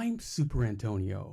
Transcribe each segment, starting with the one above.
I'm Super Antonio.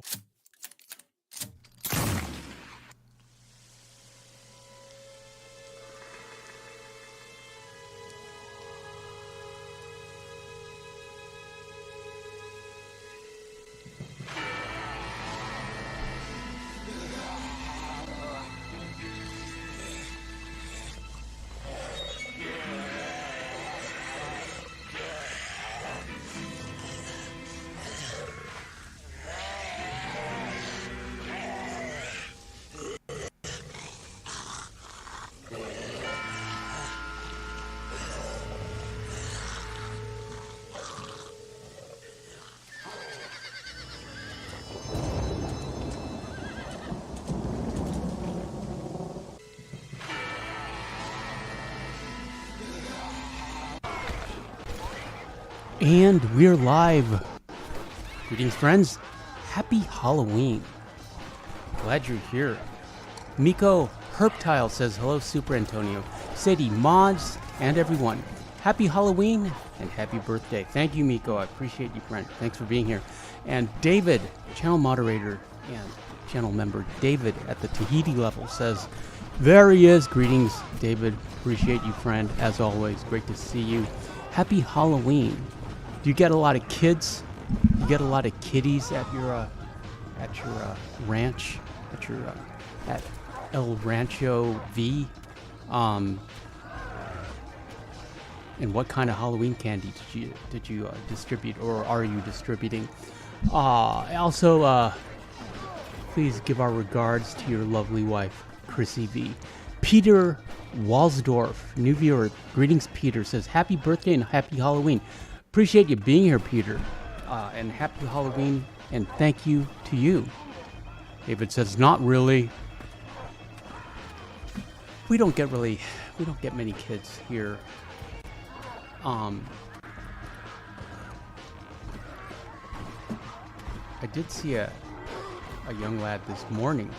And we're live. Greetings, friends. Happy Halloween. Glad you're here. Miko Herptile says, hello, Super Antonio. Sadie, mods, and everyone. Happy Halloween and happy birthday. Thank you, Miko. I appreciate you, friend. Thanks for being here. And David, channel moderator and channel member David at the Tahiti level says, there he is. Greetings, David. Appreciate you, friend. As always, great to see you. Happy Halloween. Do you get a lot of kids? You get a lot of kiddies at your ranch, at El Rancho V. And what kind of Halloween candy did you distribute, or are you distributing? Also, please give our regards to your lovely wife, Chrissy V. Peter Walsdorf, new viewer. Greetings, Peter. Says happy birthday and happy Halloween. Appreciate you being here, Peter, and happy Halloween, and thank you to you. David says, not really. We don't get many kids here. I did see a young lad this morning,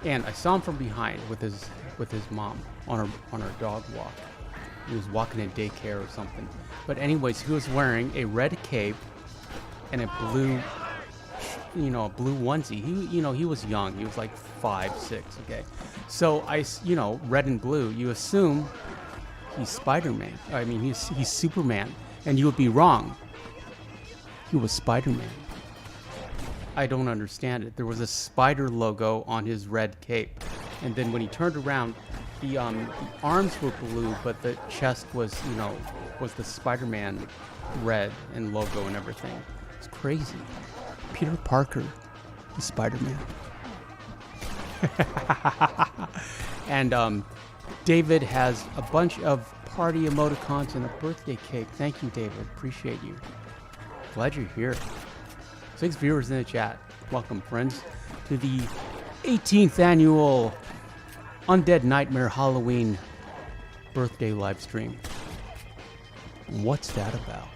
and I saw him from behind with his mom on her dog walk. He was walking in daycare or something. But anyways, he was wearing a red cape and a blue onesie. He was young. He was like 5, 6, okay? So red and blue, you assume he's Spider-Man. I mean, he's Superman. And you would be wrong. He was Spider-Man. I don't understand it. There was a spider logo on his red cape. And then when he turned around, the arms were blue, but the chest was the Spider-Man red and logo and everything. It's crazy. Peter Parker is Spider-Man. And David has a bunch of party emoticons and a birthday cake. Thank you, David. Appreciate you. Glad you're here. 6 viewers in the chat. Welcome, friends, to the 18th annual Undead Nightmare Halloween birthday live stream. What's that about?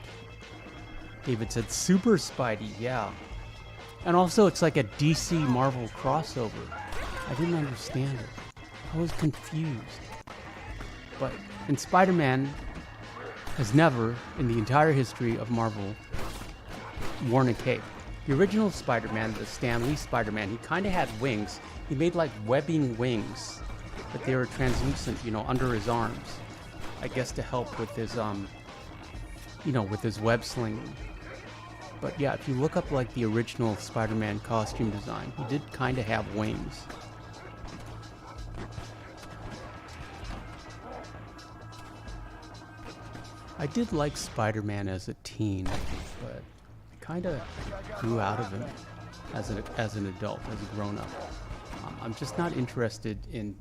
David said Super Spidey, yeah. And also it's like a DC Marvel crossover. I didn't understand it. I was confused. And Spider-Man has never, in the entire history of Marvel, worn a cape. The original Spider-Man, the Stan Lee Spider-Man, he kind of had wings. He made like webbing wings, but they were translucent, under his arms. I guess to help with his, with his web slinging. But yeah, if you look up like the original Spider-Man costume design, he did kind of have wings. I did like Spider-Man as a teen, but kind of grew out of him as an adult, as a grown-up. I'm just not interested in,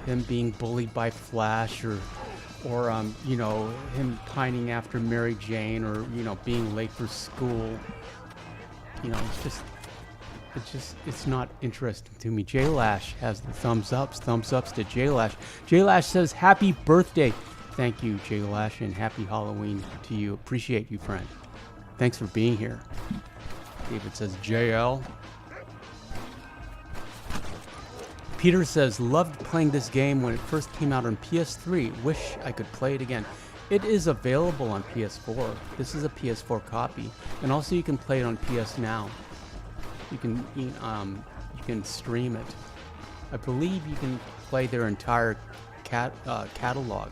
him being bullied by Flash or him pining after Mary Jane or, being late for school. It's not interesting to me. J-Lash has the thumbs ups to J-Lash. J-Lash says, happy birthday. Thank you, J-Lash, and happy Halloween to you. Appreciate you, friend. Thanks for being here. David says, JL. Peter says, loved playing this game when it first came out on PS3. Wish I could play it again. It is available on PS4. This is a PS4 copy, and also you can play it on PS Now. You can stream it. I believe you can play their entire catalog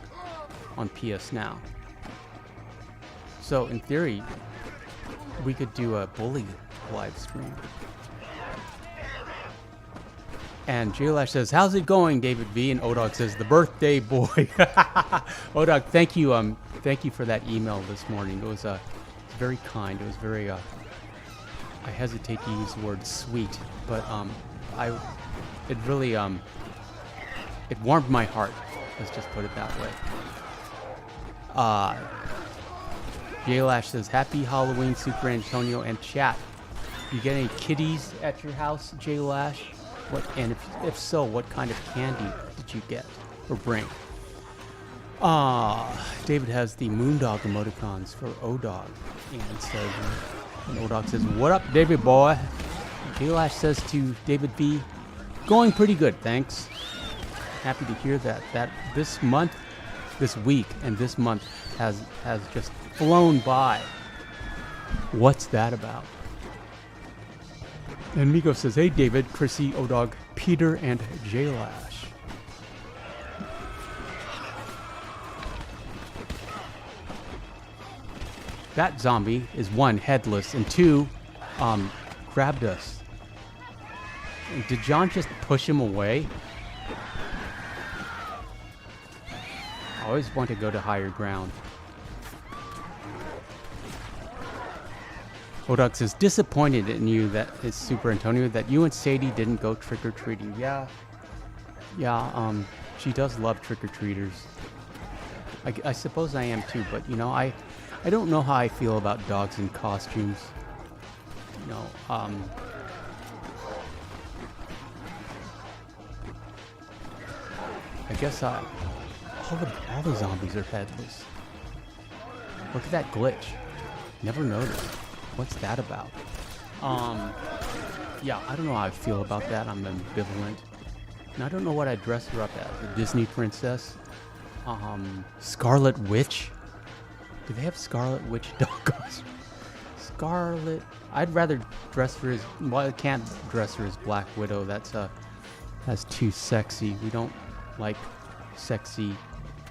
on PS Now. So in theory, we could do a Bully live stream. And Jlash says, "How's it going, David V?" And Odog says, "The birthday boy." Odog, thank you for that email this morning. It was very kind. It was very. I hesitate to use the word sweet, but it really it warmed my heart. Let's just put it that way. Jlash says, "Happy Halloween, Super Antonio and chat. You get any kitties at your house, Jlash? What, and if so, what kind of candy did you get or bring?" David has the Moondog emoticons for Odog, and says, and Odog says, "What up, David boy?" Jlash says to David V, "Going pretty good, thanks." Happy to hear that. That this week, and this month has just flown by. What's that about? And Miko says, "Hey David, Chrissy, Odog, Peter, and Jlash." That zombie is 1, headless, and 2, grabbed us. Did John just push him away? I always want to go to higher ground. Odog says, "Disappointed in you, that is Super Antonio, that you and Sadie didn't go trick-or-treating." Yeah, she does love trick-or-treaters. I suppose I am too, but you know, I don't know how I feel about dogs in costumes. You know, I guess all the zombies are headless. Look at that glitch. Never noticed. What's that about? Yeah, I don't know how I feel about that. I'm ambivalent. And I don't know what I'd dress her up as. A Disney princess? Scarlet Witch? Do they have Scarlet Witch dog costumes? Scarlet... I'd rather dress her as... Well, I can't dress her as Black Widow. That's too sexy. We don't like sexy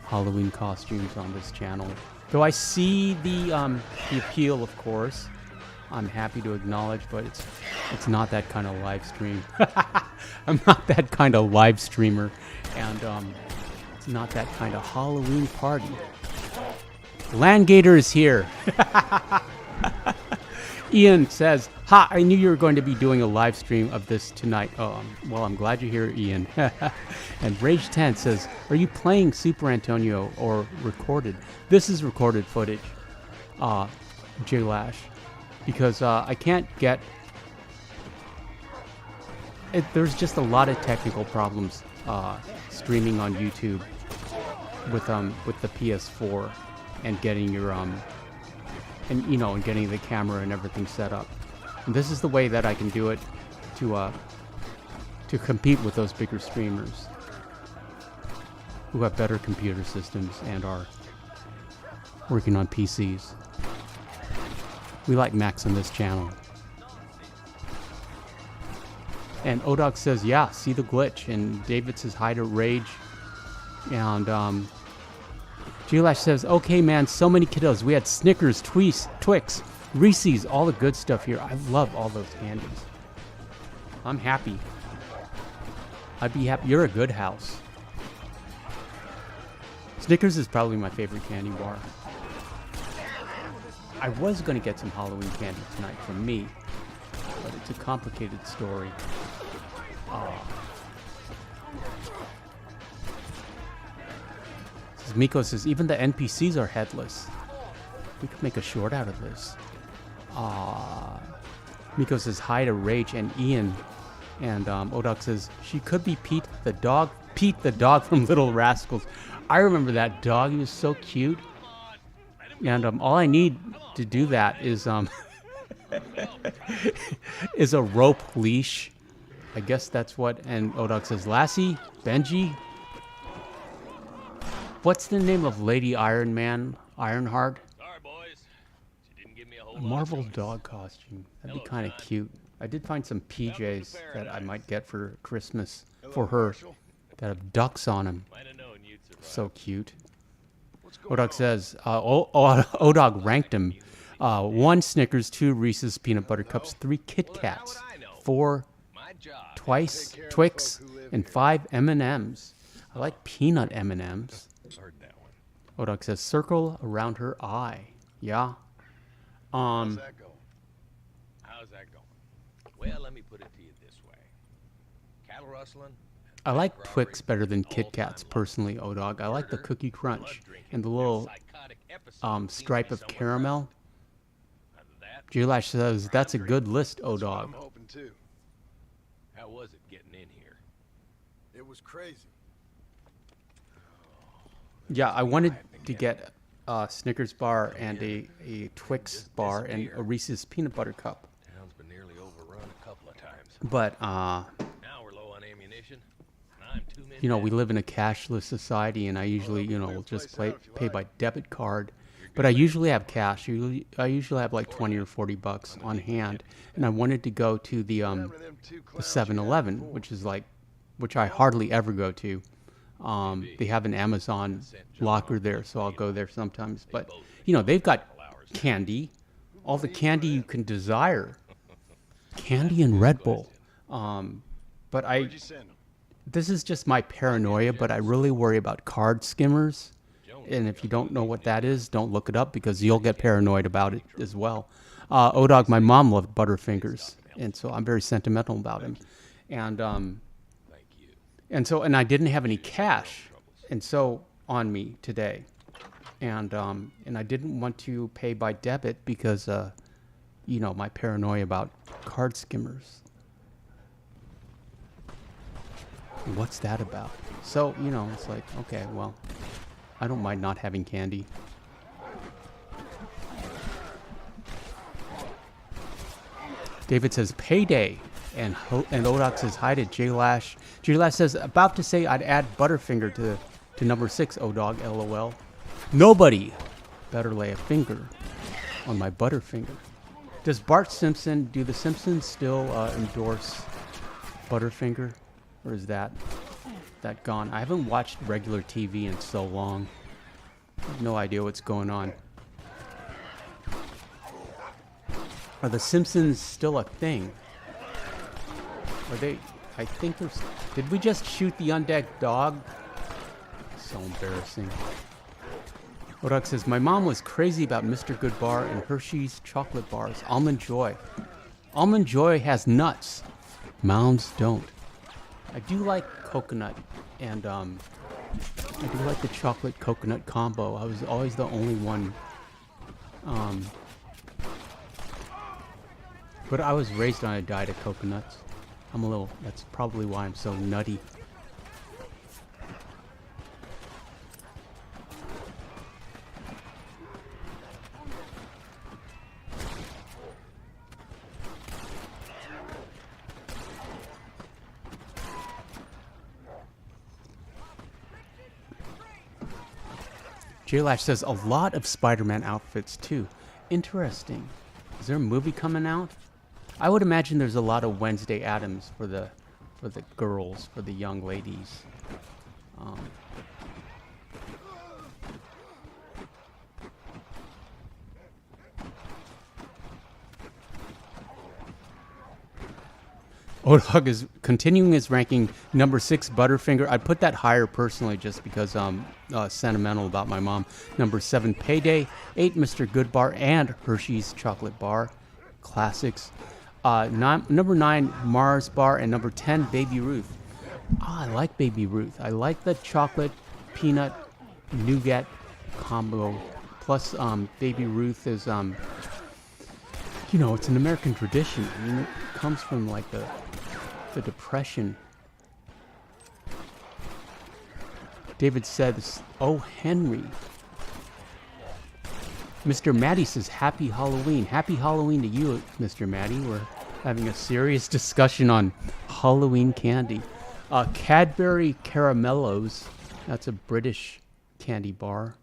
Halloween costumes on this channel. Though I see the appeal, of course. I'm happy to acknowledge, but it's not that kind of live stream. I'm not that kind of live streamer, and it's not that kind of Halloween party. Landgator is here. Ian says, "Ha, I knew you were going to be doing a live stream of this tonight." Oh, well, I'm glad you're here, Ian. And Rage10 says, "Are you playing Super Antonio or recorded?" This is recorded footage, Jlash, because I can't get... There's just a lot of technical problems streaming on YouTube with the PS4 and getting your and getting the camera and everything set up. And this is the way that I can do it to compete with those bigger streamers who have better computer systems and are working on PCs. We like Macs on this channel. And Odog says, "Yeah, see the glitch." And David says, "Hi to Rage." And Jlash says, "Okay, man, so many kiddos. We had Snickers, Twix, Reese's, all the good stuff here. I love all those candies. I'm happy. I'd be happy. You're a good house." Snickers is probably my favorite candy bar. I was going to get some Halloween candy tonight from me, but it's a complicated story. Miko says, "Even the NPCs are headless. We could make a short out of this." Miko says, "Hi to Rage and Ian." And Odog says, "She could be Pete the dog from Little Rascals." I remember that dog. He was so cute. And all I need to do that is is a rope leash. I guess that's what. And Odog says, "Lassie, Benji." What's the name of Lady Iron Man? Ironheart? Sorry, boys. She didn't give me a whole A lot of Marvel choice. dog costume. That'd be Hello, kind of John. cute. I did find some PJs that I might get for Christmas Hello, for her Marshall. that have ducks on them. Might have known you'd survive. So cute. What's going Odog on? says, Odog ranked him. 1 Snickers, 2 Reese's Peanut Butter Cups, 3 Kit Well, now Kats, what I know. 4 My job. Twice Take care of the Twix, folk who live and here. 5 M&Ms. I like peanut M&Ms. Heard that one. Odog says, circle around her eye. Yeah. How's that going? How's that going? Well, let me put it to you this way. Cattle rustling. I like Twix better than Kit Kats, personally, Odog. I like the Cookie Crunch and the little stripe of caramel. Julash says, that's a good list, That's what Odog. I'm hoping too. How was it getting in here? It was crazy. Yeah, I wanted to get a Snickers bar and a Twix bar and a Reese's Peanut Butter Cup. Town's been nearly overrun a couple of times. But, Now we're low on ammunition. I'm 2 men you know, we down. live in a cashless society, and I usually, you know, will just pay by debit card. But I usually have cash. I usually have like 20 or 40 bucks on hand, and I wanted to go to the Remember them two the clowns you had 7-Eleven, before? which I hardly ever go to. They have an Amazon locker there, so I'll go there sometimes. But you know, they've got candy, all the candy you can desire, candy and Red Bull. But Where'd you send them? this is just my paranoia, but I really worry about card skimmers. And if you don't know what that is, don't look it up because you'll get paranoid about it as well. Odog, my mom loved Butterfingers, and so I'm very sentimental about him. And Thank you. and I didn't have any cash, and so on me today, and I didn't want to pay by debit because you know, my paranoia about card skimmers. What's that about? So, you know, it's like, okay, well, I don't mind not having candy. David says payday, and Odog says hi to J-Lash. J-Lash says, about to say I'd add Butterfinger to number 6, Odog, LOL. Nobody better lay a finger on my Butterfinger. Does Bart Simpson, do the Simpsons still endorse Butterfinger? Or is that gone? I haven't watched regular TV in so long. I have no idea what's going on. Are the Simpsons still a thing? Are they? I think there's. Did we just shoot the undead dog? So embarrassing. Odog says, my mom was crazy about Mr. Good Bar and Hershey's chocolate bars. Almond Joy. Almond Joy has nuts. Mounds don't. I do like coconut, and I do like the chocolate coconut combo. I was always the only one. But I was raised on a diet of coconuts. That's probably why I'm so nutty. J-Lash says a lot of Spider-Man outfits too. Interesting. Is there a movie coming out? I would imagine there's a lot of Wednesday Addams for the girls, for the young ladies. Odog is continuing his ranking, number 6, Butterfinger. I'd put that higher personally just because I'm sentimental about my mom. Number 7, Payday. 8, Mr. Goodbar and Hershey's Chocolate Bar. Classics. Number 9, Mars Bar. And number 10, Baby Ruth. I like Baby Ruth. I like the chocolate peanut nougat combo. Plus, Baby Ruth is, you know, it's an American tradition. I mean, it comes from like the Depression. David says, "Oh, Henry." Mr. Maddie says, "Happy Halloween." Happy Halloween to you, Mr. Maddie. We're having a serious discussion on Halloween candy. Cadbury Caramellos. That's a British candy bar.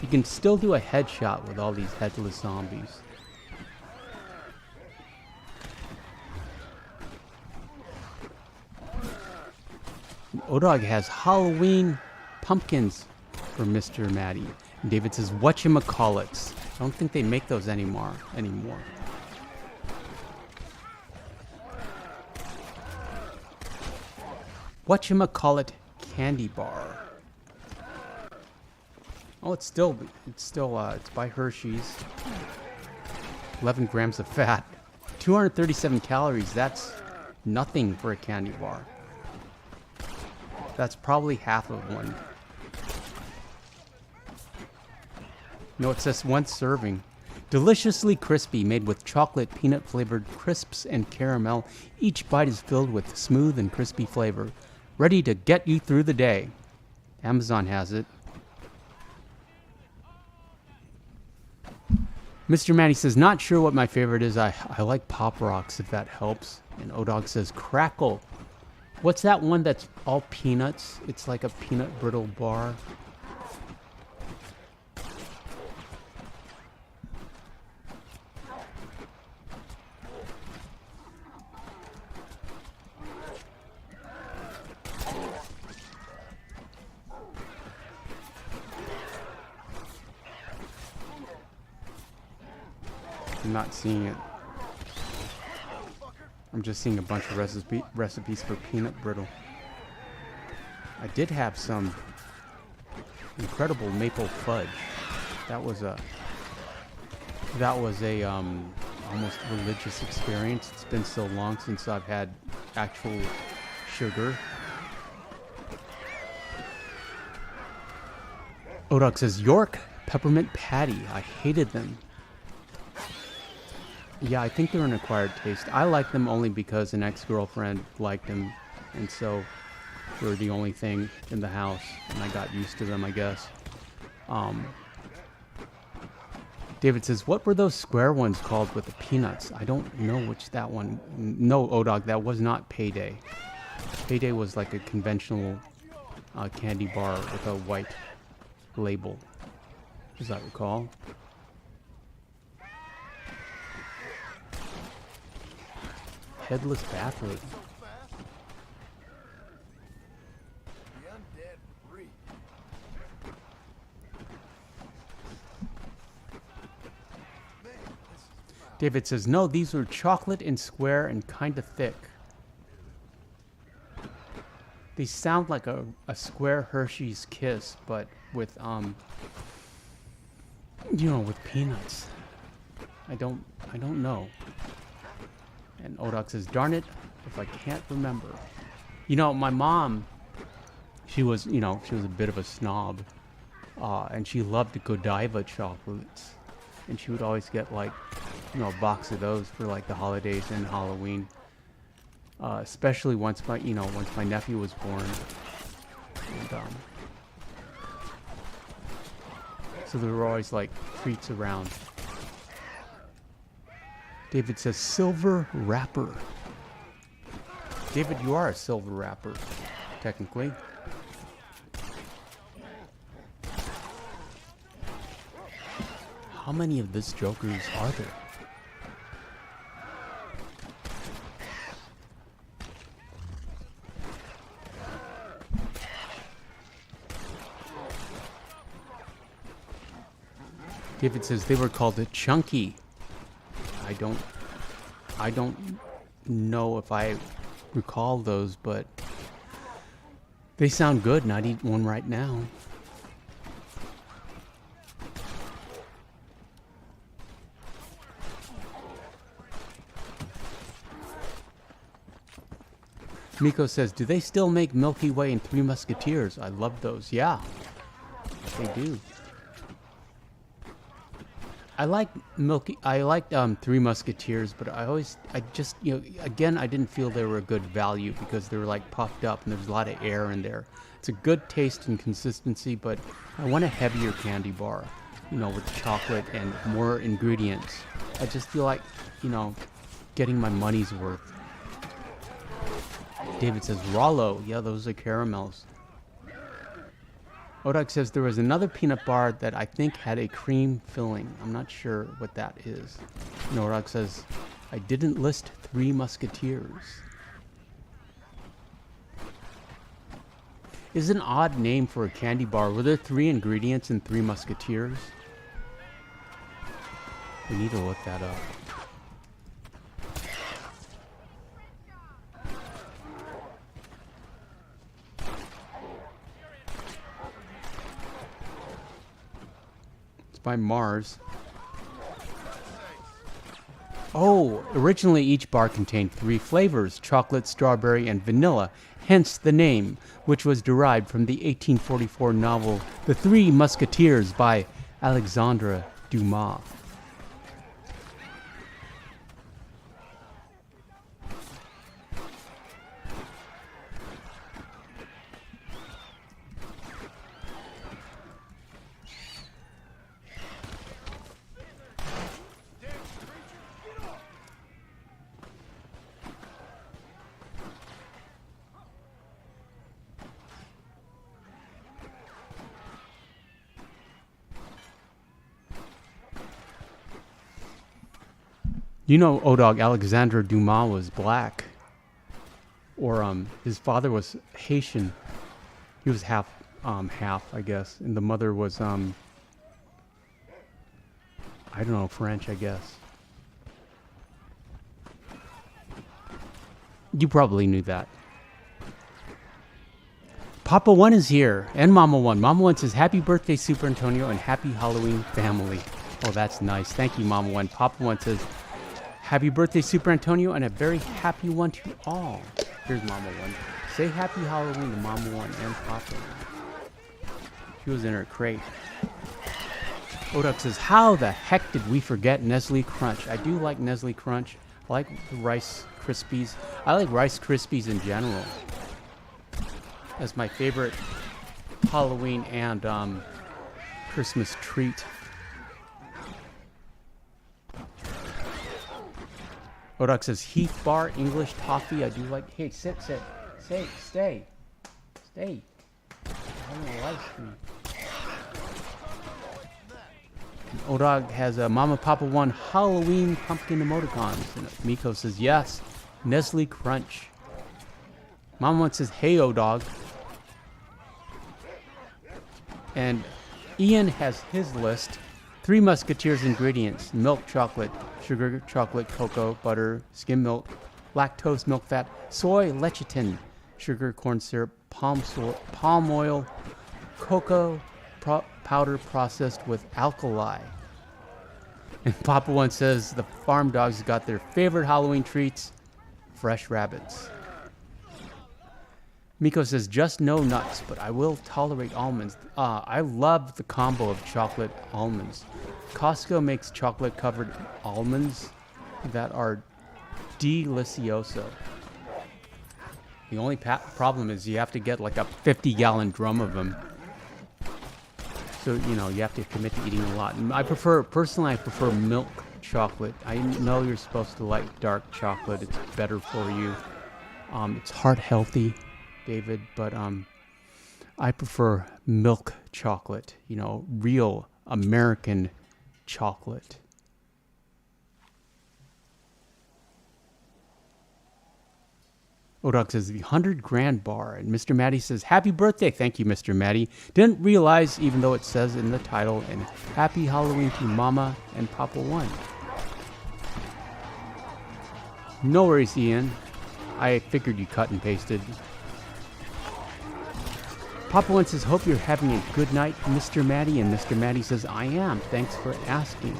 You can still do a headshot with all these headless zombies. Odog has Halloween pumpkins for Mr. Maddie. And David says, whatchamacallits. I don't think they make those anymore. Whatchamacallit candy bar. Oh, it's by Hershey's. 11 grams of fat. 237 calories. That's nothing for a candy bar. That's probably half of one. No, it says one serving. Deliciously crispy, made with chocolate, peanut flavored crisps, and caramel. Each bite is filled with smooth and crispy flavor. Ready to get you through the day. Amazon has it. Mr. Matty says, not sure what my favorite is. I like Pop Rocks, if that helps. And Odog says, Crackle. What's that one that's all peanuts? It's like a peanut brittle bar. I'm not seeing it. I'm just seeing a bunch of recipes for peanut brittle. I did have some incredible maple fudge. That was a almost religious experience. It's been so long since I've had actual sugar. Odog says, York peppermint patty. I hated them. Yeah, I think they're an acquired taste. I like them only because an ex-girlfriend liked them, and so they were the only thing in the house, and I got used to them, I guess. David says, what were those square ones called with the peanuts? I don't know which that one... No, Odog, that was not Payday. Payday was like a conventional candy bar with a white label, as I recall. Headless bathroom. The Undead breed. Man, this is foul. David says, no, these were chocolate and square and kind of thick. They sound like a square Hershey's Kiss, but with, with peanuts. I don't know. And Odog says, darn it, if I can't remember. My mom, she was a bit of a snob. And she loved the Godiva chocolates. And she would always get, a box of those for, the holidays and Halloween. Especially once my nephew was born. And, so there were always, treats around. David says, silver wrapper. David, you are a silver wrapper, technically. How many of these jokers are there? David says they were called a chunky. I don't know if I recall those, but they sound good, and I'd eat one right now. Miko says, do they still make Milky Way and Three Musketeers? I love those. Yeah, they do. I like Three Musketeers, but I didn't feel they were a good value because they were puffed up and there's a lot of air in there. It's a good taste and consistency, but I want a heavier candy bar, with chocolate and more ingredients. I just feel like, getting my money's worth. David says, Rollo. Yeah, those are caramels. Odak says there was another peanut bar that I think had a cream filling. I'm not sure what that is. And Odak says, I didn't list Three Musketeers. Is an odd name for a candy bar. Were there 3 ingredients in Three Musketeers? We need to look that up. It's by Mars. Oh, originally each bar contained 3 flavors, chocolate, strawberry, and vanilla, hence the name, which was derived from the 1844 novel The Three Musketeers by Alexandre Dumas. You know, Odog, Alexandre Dumas was black. Or his father was Haitian. He was half, I guess. And the mother was, I don't know, French, I guess. You probably knew that. Papa One is here, and Mama One. Mama One says, happy birthday, Super Antonio, and happy Halloween, family. Oh, that's nice. Thank you, Mama One. Papa One says, happy birthday, Super Antonio, and a very happy one to all. Here's Mama One. Say happy Halloween to Mama One and Papa One. She was in her crate. Oduk says, how the heck did we forget Nestle Crunch? I do like Nestle Crunch. I like the Rice Krispies. I like Rice Krispies in general. That's my favorite Halloween and Christmas treat. Oduk says, Heath Bar, English toffee. I do like. Hey, sit. Stay. I'm having a live stream. Odog has a Mama Papa One Halloween pumpkin emoticons. And Miko says, yes, Nestle Crunch. Mama One says, hey, Odog. And Ian has his list. 3 Musketeers ingredients: milk, chocolate, sugar, chocolate, cocoa, butter, skim milk, lactose, milk fat, soy, lecithin, sugar, corn syrup, palm oil, cocoa powder processed with alkali. And Papa One says the farm dogs got their favorite Halloween treats, fresh rabbits. Miko says, just no nuts, but I will tolerate almonds. I love the combo of chocolate almonds. Costco makes chocolate-covered almonds that are delicioso. The only problem is you have to get like a 50-gallon drum of them. So, you know, you have to commit to eating a lot. And personally, I prefer milk chocolate. I know you're supposed to like dark chocolate. It's better for you. It's heart healthy, David, but I prefer milk chocolate, you know, real American chocolate. Odog says the 100 grand bar, and Mr. Maddie says, happy birthday. Thank you, Mr. Maddie. Didn't realize, even though it says in the title, and happy Halloween to Mama and Papa One. No worries, Ian. I figured you cut and pasted. Papa One says, hope you're having a good night, Mr. Maddie. And Mr. Maddie says, I am. Thanks for asking.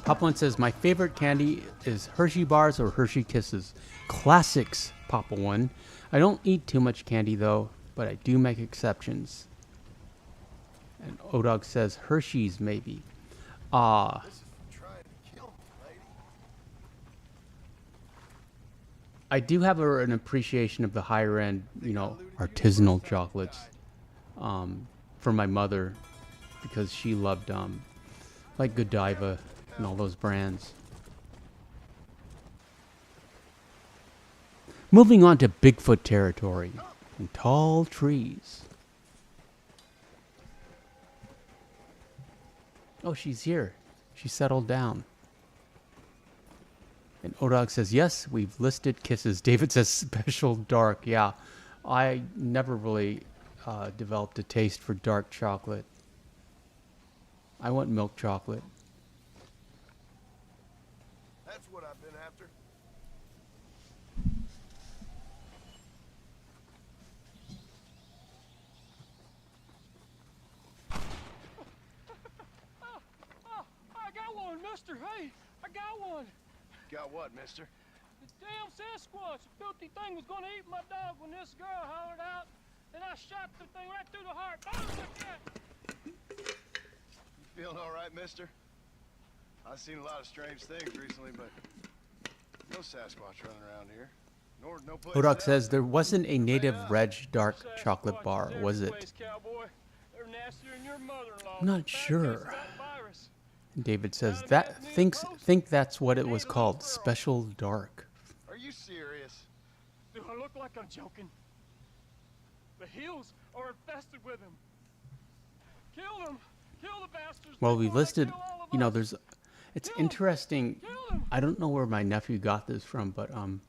Papa One says, my favorite candy is Hershey bars or Hershey Kisses. Classics, Papa One. I don't eat too much candy, though, but I do make exceptions. And Odog says, Hershey's, maybe. This is for trying to kill me, lady. I do have an appreciation of the higher end, you know, artisanal chocolates from my mother, because she loved like Godiva and all those brands. Moving on to Bigfoot territory and tall trees. Oh, she's here. She settled down. And Odog says, yes, we've listed kisses. David says, special dark. Yeah, I never really developed a taste for dark chocolate. I want milk chocolate. That's what I've been after. I got one, mister. Hey, I got one. Got what, mister? The damn Sasquatch, the filthy thing, was gonna eat my dog when this girl hollered out, and I shot the thing right through the heart. Boom, like that. You feeling all right, mister? I've seen a lot of strange things recently, but no Sasquatch running around here. Nor no place. Odog else. says there wasn't a native reg dark chocolate bar, Sasquatches was every it? place, cowboy. They're nastier than your mother-in-law. I'm not In fact, sure. it's that virus. David says that think that's what it was called, special dark. Are you serious? Do I look like I'm joking? The hills are infested with them. Kill them! Kill the bastards! Well, we before they listed, kill all of you know, us. there's, it's interesting. Kill them! I don't know where my nephew got this from, but I ain't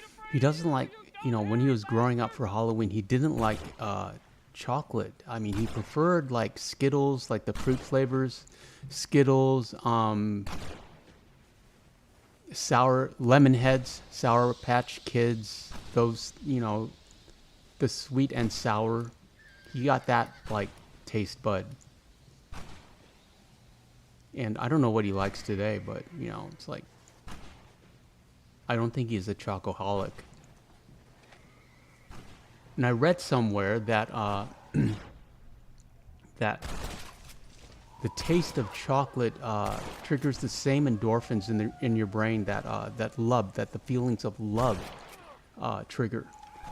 afraid he of doesn't you, like, you you know, when he was goddamn growing up bastard. for Halloween, he didn't like chocolate. I mean, he preferred like Skittles, like the fruit flavors, Skittles, sour lemon heads, Sour Patch Kids, those, you know, the sweet and sour. He got that like taste bud. And I don't know what he likes today, but you know, it's like I don't think he's a chocoholic. And I read somewhere that that the taste of chocolate triggers the same endorphins in your brain that the feelings of love trigger.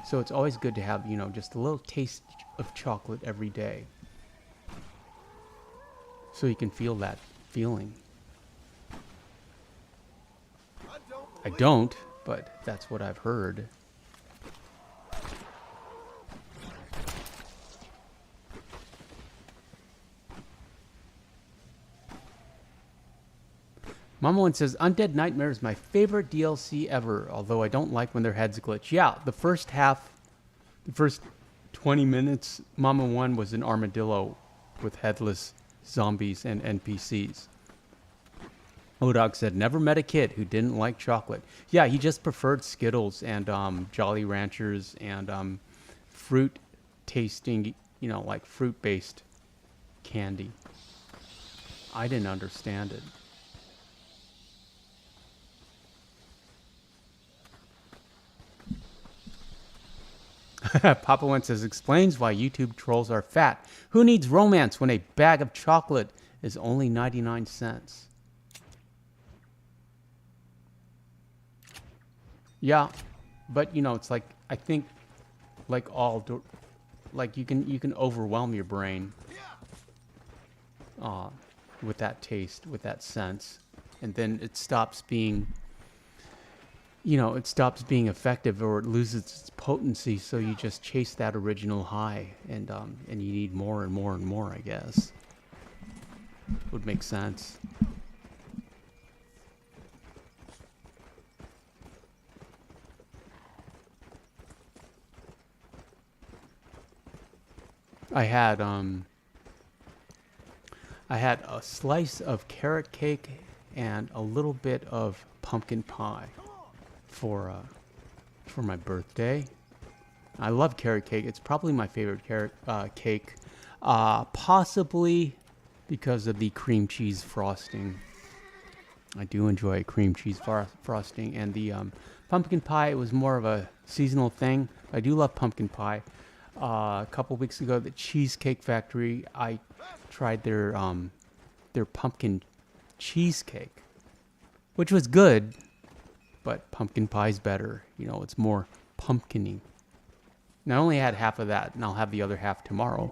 So it's always good to have, you know, just a little taste of chocolate every day, so you can feel that feeling. I don't, but that's what I've heard. Mama One says, Undead Nightmare is my favorite DLC ever, although I don't like when their heads glitch. Yeah, the first 20 minutes, Mama One was an armadillo with headless zombies and NPCs. Odog said, never met a kid who didn't like chocolate. Yeah, he just preferred Skittles and Jolly Ranchers and fruit tasting, you know, like fruit-based candy. I didn't understand it. Papa One says, explains why YouTube trolls are fat. Who needs romance when a bag of chocolate is only 99 cents? Yeah, but you know, it's like, I think like like you can overwhelm your brain with that taste, with that sense, and then it stops being, you know, it stops being effective, or it loses its potency, so you just chase that original high, and you need more and more and more, I guess. Would make sense. I had a slice of carrot cake and a little bit of pumpkin pie for my birthday. I love carrot cake. It's probably my favorite carrot cake, possibly because of the cream cheese frosting. I do enjoy cream cheese frosting, and the pumpkin pie was more of a seasonal thing. I do love pumpkin pie. A couple weeks ago, the Cheesecake Factory, I tried their pumpkin cheesecake, which was good, but pumpkin pie's better. You know, it's more pumpkin-y. And I only had half of that, and I'll have the other half tomorrow.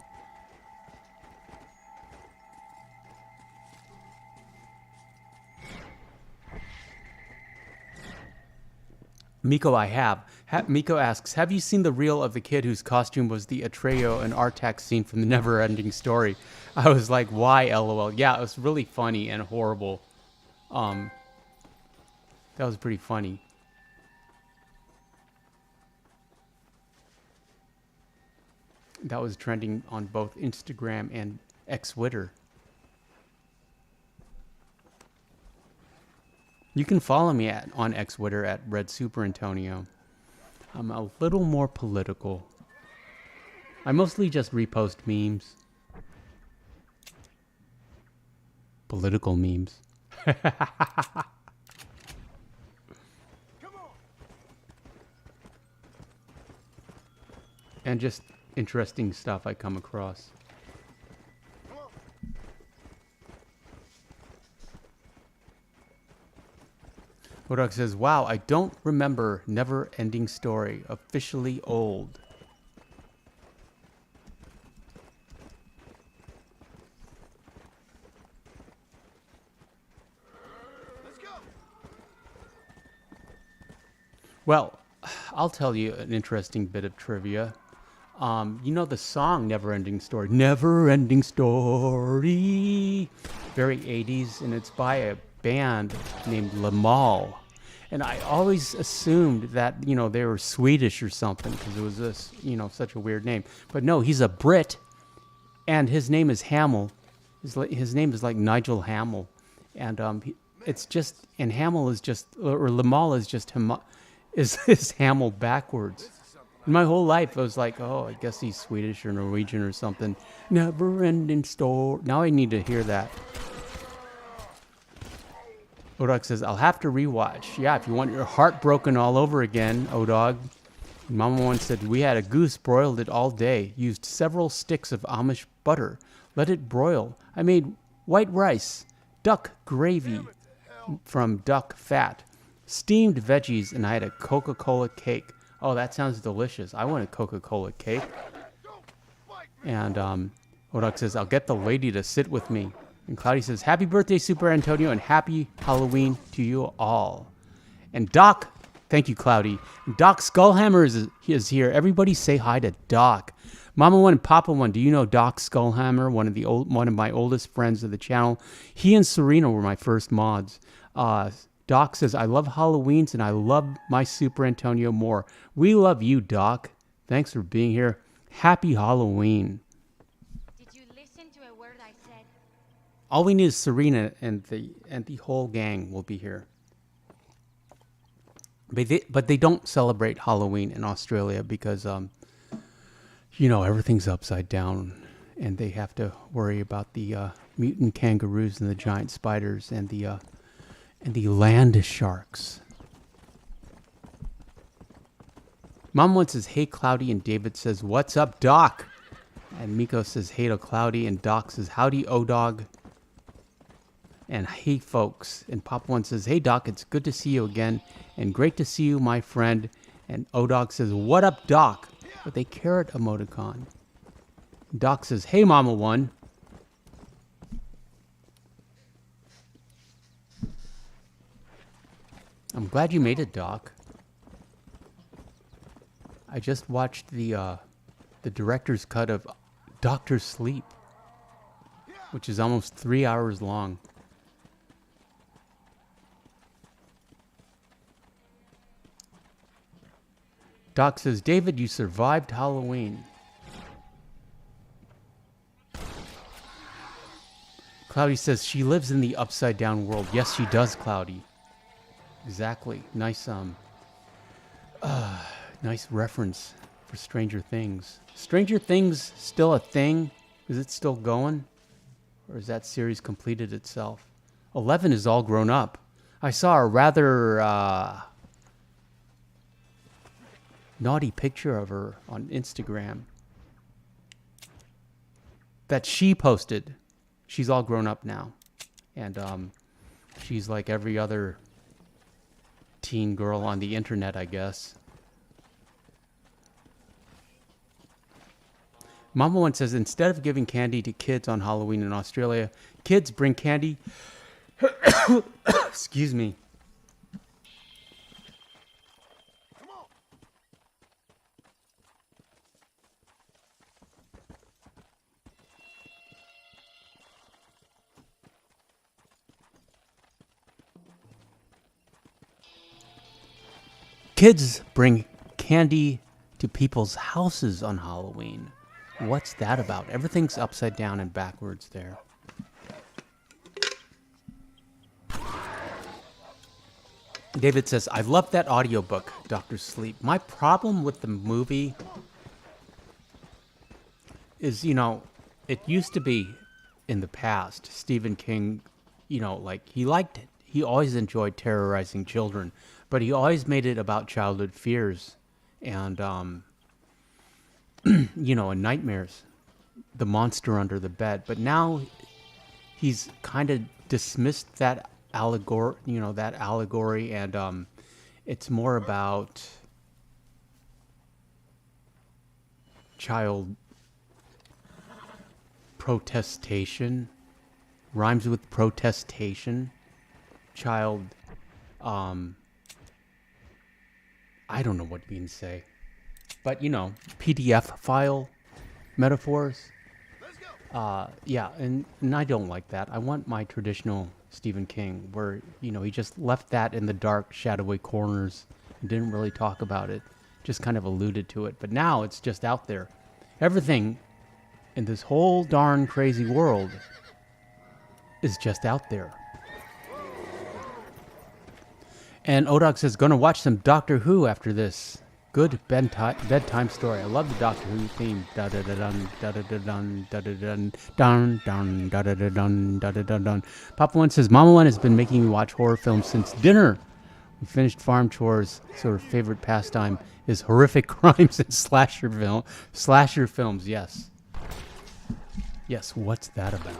Miko, I have. Miko asks, have you seen the reel of the kid whose costume was the Atreyo and Artax scene from the Never-Ending Story? I was like, why, LOL? Yeah, it was really funny and horrible. That was pretty funny. That was trending on both Instagram and X-Twitter. You can follow me on X-Twitter at Red superantonio. I'm a little more political. I mostly just repost memes. Political memes. And just interesting stuff I come across. Hodok says, wow, I don't remember Never-Ending Story. Officially old. Let's go. Well, I'll tell you an interesting bit of trivia. You know the song Never-Ending Story? Never-Ending Story. Very 80s, and it's by a band named Lamal. And I always assumed that, you know, they were Swedish or something because it was this, you know, such a weird name. But no, he's a Brit, and his name is Hamill. His name is like Nigel Hamill. And it's just, and Hamill is just, or Lamal is just is Hamill backwards. And my whole life I was like, oh, I guess he's Swedish or Norwegian or something. Never-Ending Story. Now I need to hear that. Odog says, I'll have to rewatch. Yeah, if you want your heart broken all over again, Odog. Mama once said, we had a goose, broiled it all day, used several sticks of Amish butter, let it broil. I made white rice, duck gravy from duck fat, steamed veggies, and I had a Coca-Cola cake. Oh, that sounds delicious. I want a Coca-Cola cake. And Odog says, I'll get the lady to sit with me. And Cloudy says, happy birthday, Super Antonio, and happy Halloween to you all. And Doc, thank you, Cloudy. And Doc Skullhammer is here. Everybody say hi to Doc. Mama One and Papa One, do you know Doc Skullhammer, one of my oldest friends of the channel? He and Serena were my first mods. Doc says, I love Halloweens and I love my Super Antonio more. We love you, Doc. Thanks for being here. Happy Halloween. Did you listen to a word I said? All we need is Serena and the whole gang will be here. But they don't celebrate Halloween in Australia because, you know, everything's upside down. And they have to worry about the mutant kangaroos and the giant spiders and the land sharks. Mom once says, hey, Cloudy, and David says, what's up, Doc? And Miko says, hey to Cloudy, and Doc says, howdy, O-Dog. And hey, folks. And Pop One says, hey, Doc, it's good to see you again, and great to see you, my friend. And O-Dog says, what up, Doc? With a carrot emoticon. Doc says, hey, Mama One. I'm glad you made it, Doc. I just watched the director's cut of Doctor Sleep, which is almost 3 hours long. Doc says, David, you survived Halloween. Cloudy says, she lives in the upside down world. Yes, she does, Cloudy. Exactly. Nice, nice reference for Stranger Things. Stranger Things still a thing? Is it still going? Or has that series completed itself? 11 is all grown up. I saw a rather naughty picture of her on Instagram that she posted. She's all grown up now. And she's like every other teen girl on the internet, I guess. Mama One says, instead of giving candy to kids on Halloween in Australia, kids bring candy. Excuse me. Kids bring candy to people's houses on Halloween. What's that about? Everything's upside down and backwards there. David says, I love that audiobook, Dr. Sleep. My problem with the movie is, you know, it used to be in the past, Stephen King, you know, like, he liked it. He always enjoyed terrorizing children, but he always made it about childhood fears and, you know, and nightmares, the monster under the bed. But now he's kind of dismissed that allegory, and it's more about child protestation, rhymes with protestation, child, I don't know what you can say, but you know, PDF file metaphors. Yeah, and I don't like that. I want my traditional Stephen King, where, you know, he just left that in the dark, shadowy corners and didn't really talk about it, just kind of alluded to it. But now it's just out there. Everything in this whole darn crazy world is just out there. And Odog says, gonna watch some Doctor Who after this. Good bedtime story. I love the Doctor Who theme. Da da da dun da da da dun da da dun dun dun da da da dun da da da dun. Papa One says, Mama One has been making me watch horror films since dinner. We finished farm chores, so her favorite pastime is horrific crimes and slasher films. Yes. Yes, what's that about?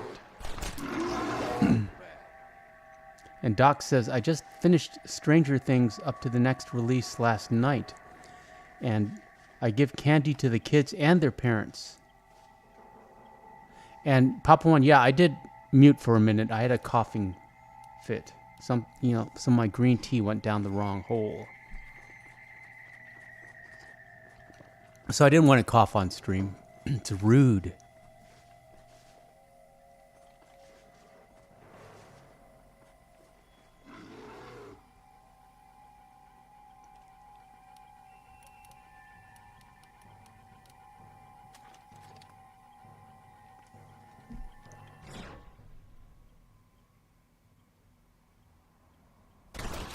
And Doc says, I just finished Stranger Things up to the next release last night. And I give candy to the kids and their parents. And Papa One, yeah, I did mute for a minute. I had a coughing fit. Some of my green tea went down the wrong hole. So I didn't want to cough on stream. It's rude.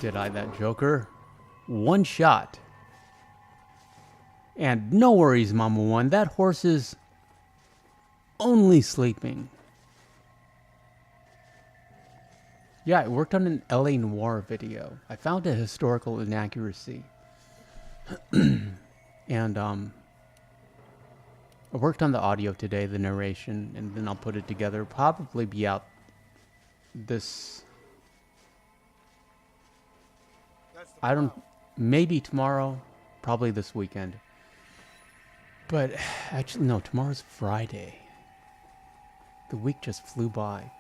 Did I that Joker? One shot. And no worries, Mama One. That horse is only sleeping. Yeah, I worked on an LA Noire video. I found a historical inaccuracy. And I worked on the audio today, the narration, and then I'll put it together. Probably be out this... maybe tomorrow, probably this weekend. But actually, no, tomorrow's Friday. The week just flew by.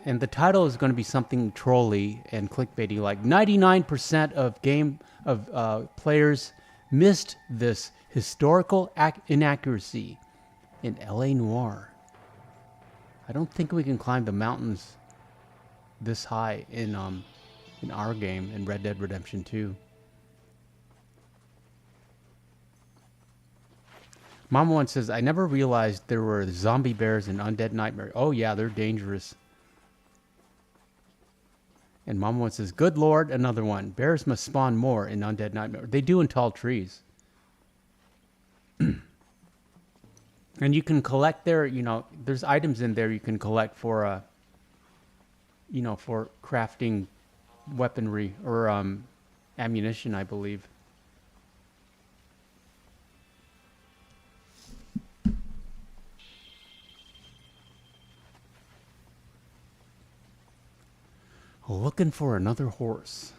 And the title is going to be something trolly and clickbaity, like 99% of players missed this historical inaccuracy in LA Noire. I don't think we can climb the mountains this high in our game, in Red Dead Redemption 2. Mama One says, I never realized there were zombie bears in Undead Nightmare. Oh yeah, they're dangerous. And Mama One says, good Lord, another one. Bears must spawn more in Undead Nightmare. They do in tall trees. And you can collect there, there's items in there you can collect for, for crafting weaponry or ammunition, I believe. Looking for another horse.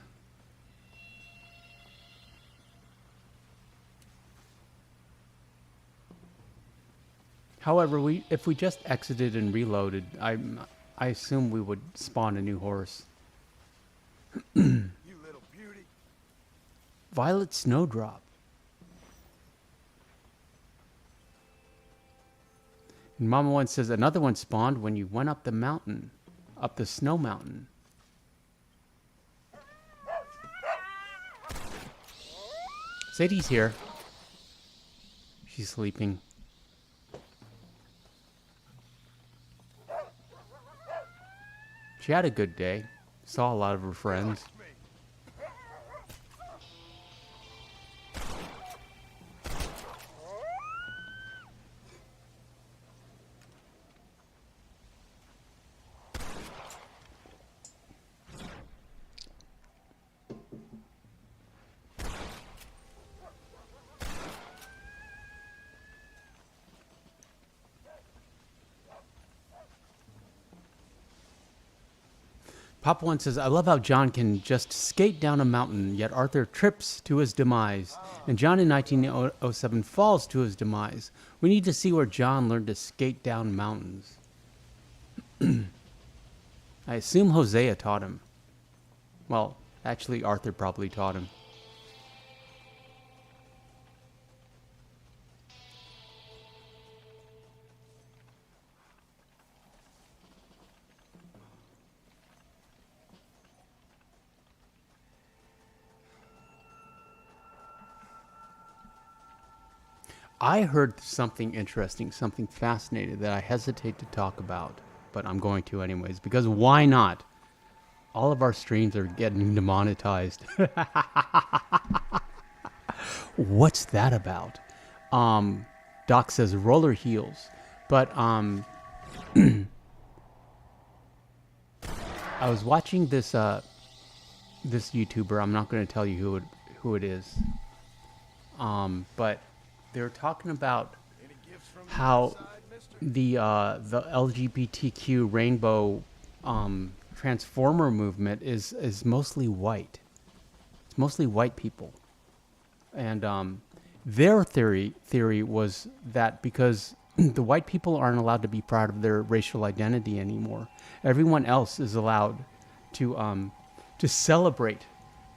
However, if we just exited and reloaded, I assume we would spawn a new horse. You little beauty. Violet Snowdrop. And Mama One says another one spawned when you went up the mountain, up the snow mountain. Sadie's here. She's sleeping. She had a good day. Saw a lot of her friends. Papa One says, I love how John can just skate down a mountain, yet Arthur trips to his demise. And John in 1907 falls to his demise. We need to see where John learned to skate down mountains. I assume Hosea taught him. Well, actually, Arthur probably taught him. I heard something interesting, something fascinating that I hesitate to talk about, but I'm going to anyways, because why not? All of our streams are getting demonetized. What's that about? Doc says roller heels, but I was watching this this YouTuber. I'm not going to tell you who it is, but they were talking about how the LGBTQ rainbow transformer movement is mostly white. It's mostly white people, and their theory was that because the white people aren't allowed to be proud of their racial identity anymore, everyone else is allowed to celebrate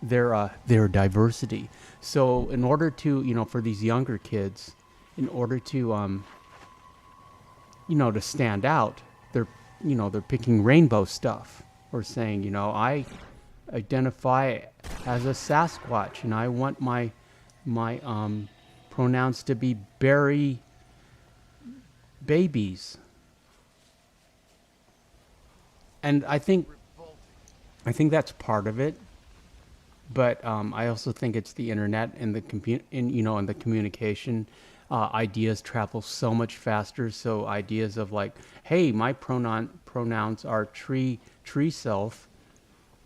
their diversity. So in order to, for these younger kids, in order to to stand out, they're picking rainbow stuff, or saying, I identify as a Sasquatch and I want my pronouns to be berry babies. And I think that's part of it. But I also think it's the internet and the and the communication. Ideas travel so much faster. So ideas of like, hey, my pronouns are tree self.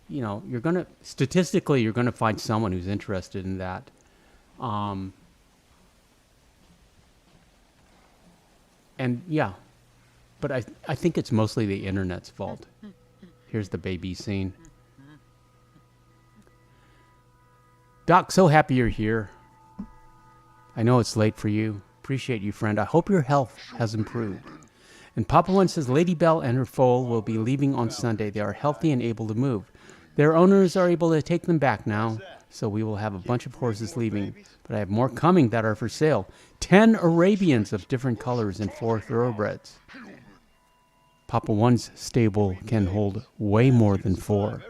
You're gonna statistically find someone who's interested in that. And yeah, but I think it's mostly the internet's fault. Here's the baby scene. Doc, so happy you're here. I know it's late for you. Appreciate you, friend. I hope your health has improved. And Papa One says Lady Belle and her foal will be leaving on Sunday. They are healthy and able to move. Their owners are able to take them back now, so we will have a bunch of horses leaving. But I have more coming that are for sale. 10 Arabians of different colors and 4 thoroughbreds. Papa One's stable can hold way more than 4.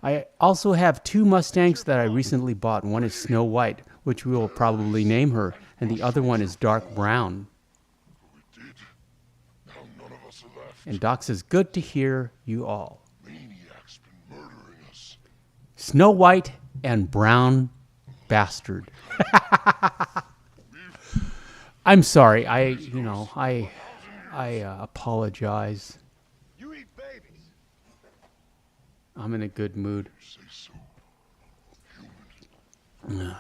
I also have 2 Mustangs that I recently bought. One is Snow White, which we will probably name her, and the other one is Dark Brown. And Doc says, good to hear you all. Snow White and Brown Bastard. I'm sorry. I apologize. I'm in a good mood. My family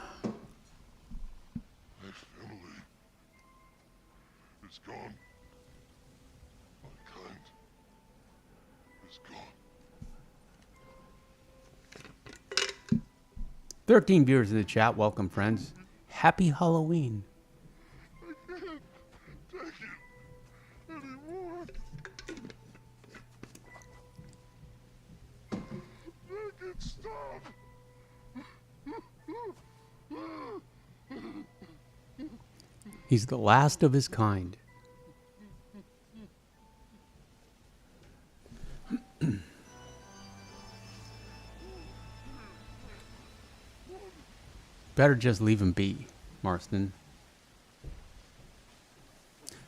is gone. My kind is gone. 13 viewers in the chat. Welcome, friends. Happy Halloween. I can't take it anymore. Make it stop. He's the last of his kind. Better just leave him be, Marston.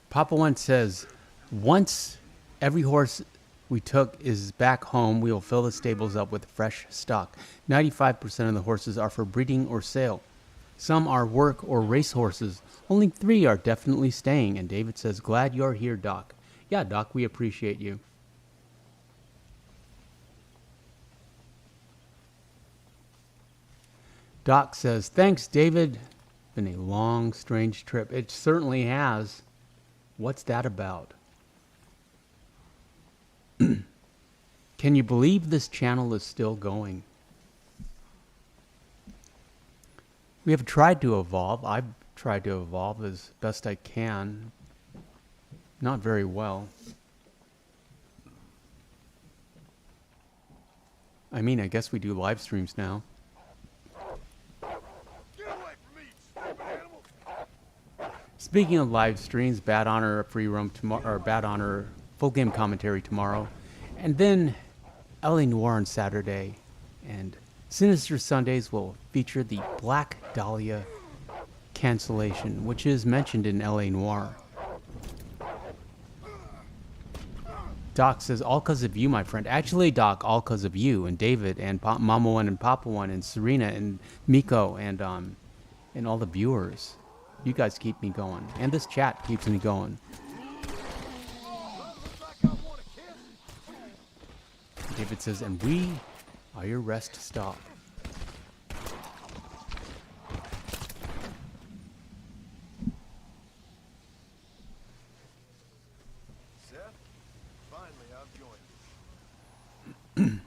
Papa One says, once every horse we took is back home, we will fill the stables up with fresh stock. 95% of the horses are for breeding or sale. Some are work or race horses. Only 3 are definitely staying. And David says, glad you're here, Doc. Yeah, Doc, we appreciate you. Doc says, thanks, David. Been a long, strange trip. It certainly has. What's that about? Can you believe this channel is still going? We have tried to evolve. I've tried to evolve as best I can. Not very well. I mean, I guess we do live streams now. Speaking of live streams, Bad Honor free roam tomorrow, or Bad Honor full game commentary tomorrow, and then LA Noir on Saturday, and Sinister Sundays will feature the Black Dahlia cancellation, which is mentioned in LA Noir. Doc says, all because of you, my friend. Actually, Doc, all because of you and David and Mama One and Papa One and Serena and Miko and all the viewers. You guys keep me going, and this chat keeps me going. David says, and we are your rest stop. Seth, finally I've joined you.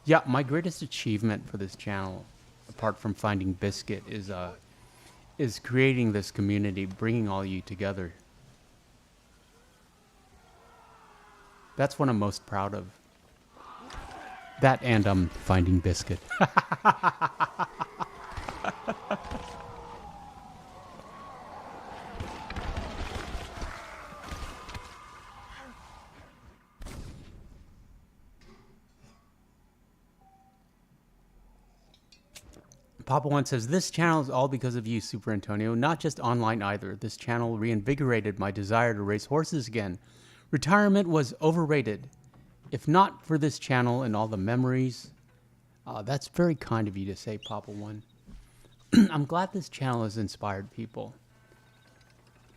Yeah, my greatest achievement for this channel, apart from finding Biscuit, is creating this community, bringing all you together. That's what I'm most proud of. That and finding Biscuit. Papa One says, this channel is all because of you, Super Antonio. Not just online either. This channel reinvigorated my desire to race horses again. Retirement was overrated. If not for this channel and all the memories, that's very kind of you to say, Papa One. I'm glad this channel has inspired people.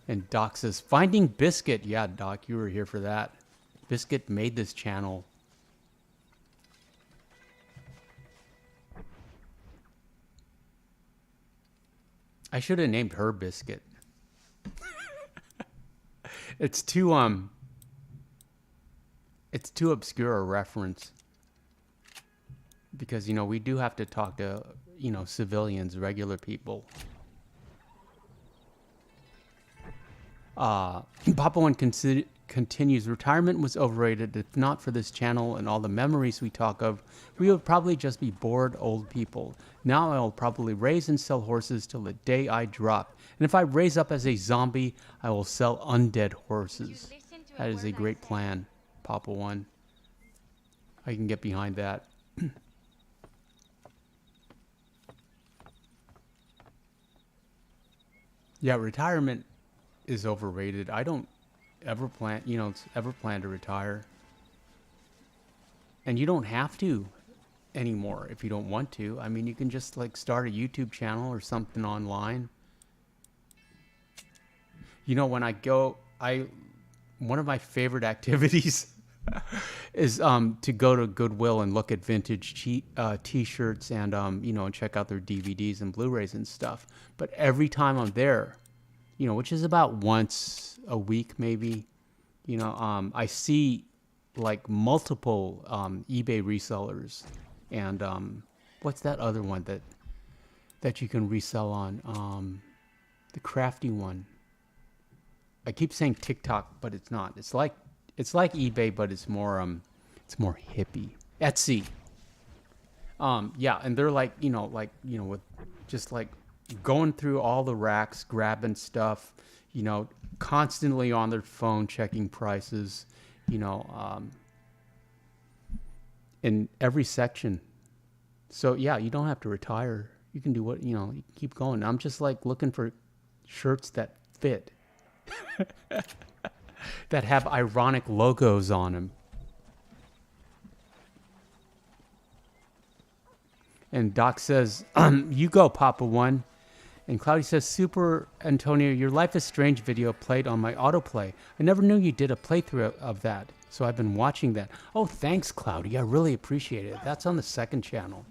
And Doc says, finding Biscuit. Yeah, Doc, you were here for that. Biscuit made this channel. I should have named her Biscuit. It's too obscure a reference. Because, you know, we do have to talk to, you know, civilians, regular people. Papa One continues, retirement was overrated. If not for this channel and all the memories we talk of, we would probably just be bored old people. Now I'll probably raise and sell horses till the day I drop. And if I raise up as a zombie, I will sell undead horses. That is a great plan, Papa One. I can get behind that. Yeah, retirement is overrated. I don't ever plan, to retire. And you don't have to anymore if you don't want to. I mean, you can just like start a YouTube channel or something online. You know, when I go, one of my favorite activities is to go to Goodwill and look at vintage t-shirts and and check out their DVDs and Blu-rays and stuff. But every time I'm there, which is about once a week maybe, I see like multiple eBay resellers and what's that other one that you can resell on, the crafty one. I keep saying TikTok, but it's not. It's like eBay, but it's more hippie. Etsy. Yeah, and they're with just like going through all the racks, grabbing stuff, constantly on their phone checking prices, in every section. So yeah, you don't have to retire. You can do what, you know, you can keep going. I'm just like looking for shirts that fit. That have ironic logos on them. And Doc says, you go, Papa One. And Cloudy says, Super Antonio, your Life is Strange video played on my autoplay. I never knew you did a playthrough of that, so I've been watching that. Oh, thanks, Cloudy. I really appreciate it. That's on the second channel.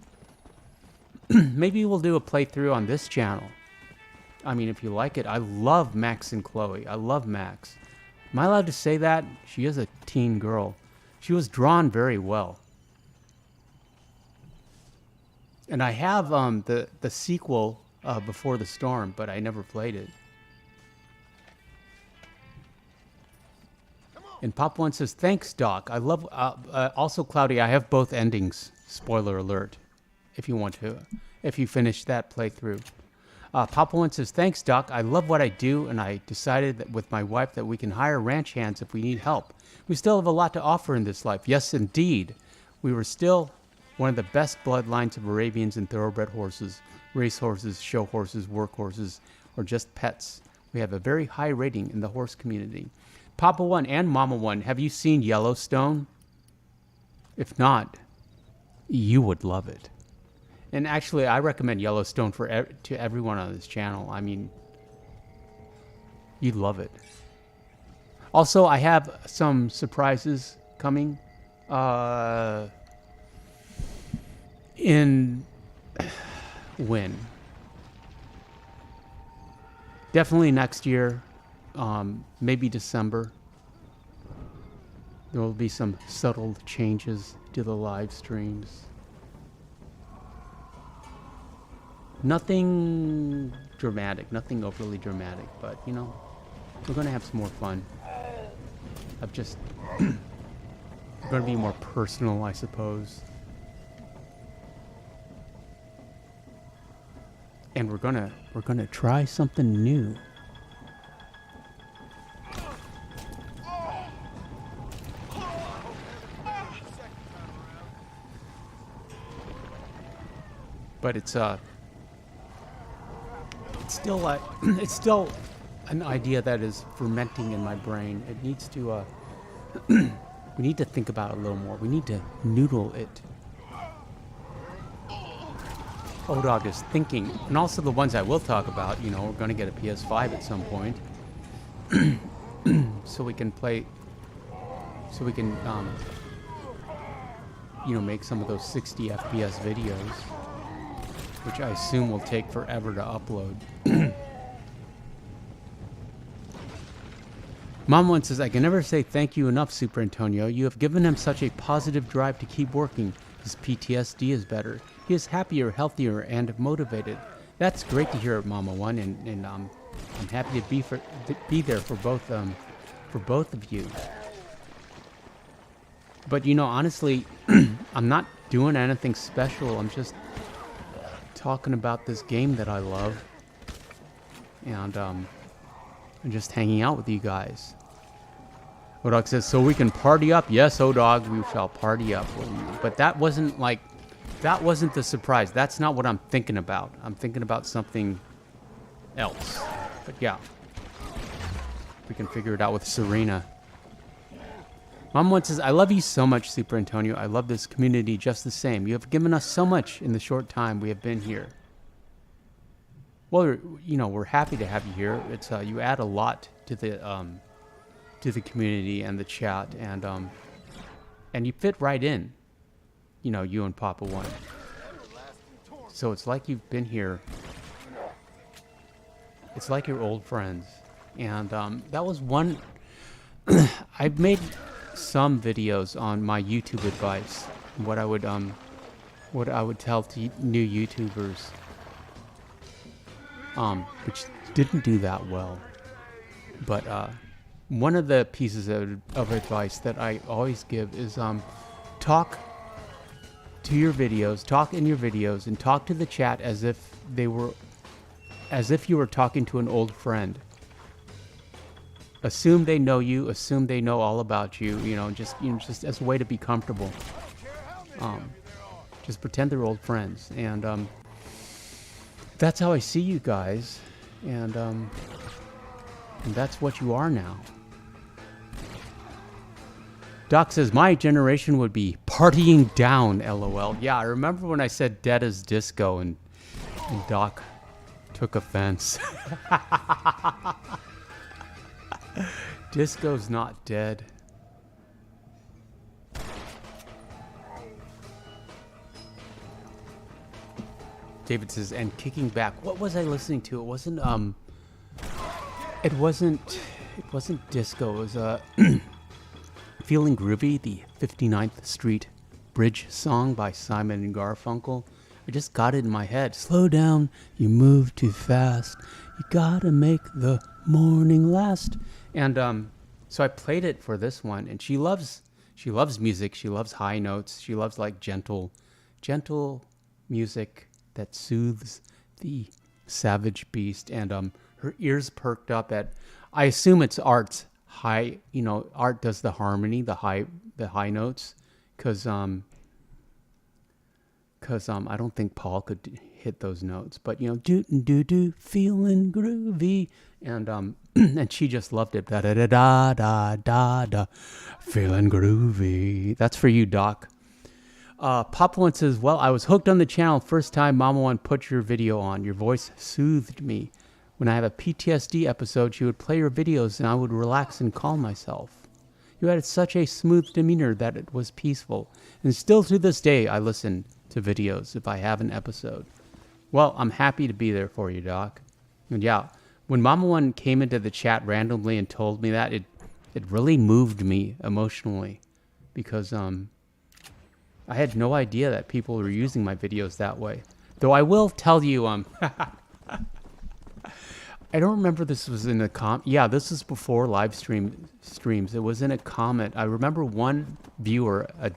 Maybe we'll do a playthrough on this channel. I mean, if you like it. I love Max and Chloe. I love Max. Am I allowed to say that? She is a teen girl. She was drawn very well. And I have the sequel, Before the Storm, but I never played it. And Pop One says, thanks, Doc. I love... also, Cloudy, I have both endings. Spoiler alert. If you want to. If you finish that playthrough. Papa One says, thanks, Doc. I love what I do, and I decided that with my wife that we can hire ranch hands if we need help. We still have a lot to offer in this life. Yes, indeed. We were still one of the best bloodlines of Arabians and thoroughbred horses, race horses, show horses, work horses, or just pets. We have a very high rating in the horse community. Papa One and Mama One, have you seen Yellowstone? If not, you would love it. And actually, I recommend Yellowstone to everyone on this channel. I mean, you'd love it. Also, I have some surprises coming. When? Definitely next year. Maybe December. There will be some subtle changes to the live streams. Nothing dramatic, nothing overly dramatic, but, you know, we're going to have some more fun. I've just... we're going to be more personal, I suppose. And we're gonna try something new. But it's still an idea that is fermenting in my brain. It needs to we need to think about it a little more. We need to noodle it. O-Dog is thinking, and also the ones I will talk about, you know, we're going to get a PS5 at some point. So we can play, so we can, you know, make some of those 60 FPS videos, which I assume will take forever to upload. Mom one says, I can never say thank you enough, Super Antonio. You have given him such a positive drive to keep working. His PTSD is better. He is happier, healthier, and motivated. That's great to hear, Mama One, and I'm happy to be there for both of you. But you know, honestly, I'm not doing anything special. I'm just talking about this game that I love, and I'm just hanging out with you guys. O-Dog says, so we can party up. Yes, O-Dog, we shall party up. But that wasn't the surprise. That's not what I'm thinking about. I'm thinking about something else. But yeah, we can figure it out with Serena. Mom one says, I love you so much, Super Antonio. I love this community just the same. You have given us so much in the short time we have been here. Well, you know, we're happy to have you here. It's you add a lot to the community and the chat, and you fit right in. You know, you and Papa One. So it's like you've been here. It's like you're old friends. And that was one. I've made some videos on my YouTube advice. What I would tell to new YouTubers. Which didn't do that well. But one of the pieces of advice that I always give is talk to your videos, talk in your videos, and talk to the chat as if you were talking to an old friend. Assume they know you, assume they know all about you, just as a way to be comfortable. Just pretend they're old friends, and that's how I see you guys, and that's what you are now. Doc says, my generation would be partying down, LOL. Yeah, I remember when I said dead as disco, and Doc took offense. Disco's not dead. David says, and kicking back. What was I listening to? It wasn't disco. It was Feeling Groovy, the 59th Street Bridge song by Simon and Garfunkel. I just got it in my head. Slow down, you move too fast. You gotta make the morning last. And so I played it for this one, and she loves music. She loves high notes. She loves like gentle music that soothes the savage beast. And her ears perked up at, I assume it's Art's high, Art does the harmony, the high notes, because I don't think Paul could hit those notes, but do feeling groovy, and and she just loved it. Da da da da da da da, feeling groovy. That's for you, Doc. Papa One says, well, I was hooked on the channel first time Mama One put your video on. Your voice soothed me. When I have a PTSD episode, she would play your videos and I would relax and calm myself. You had such a smooth demeanor that it was peaceful. And still to this day, I listen to videos if I have an episode. Well, I'm happy to be there for you, Doc. And yeah, when Mama One came into the chat randomly and told me that, it really moved me emotionally. Because I had no idea that people were using my videos that way. Though I will tell you, I don't remember this was in a yeah, this is before live streams. It was in a comment. I remember one viewer, a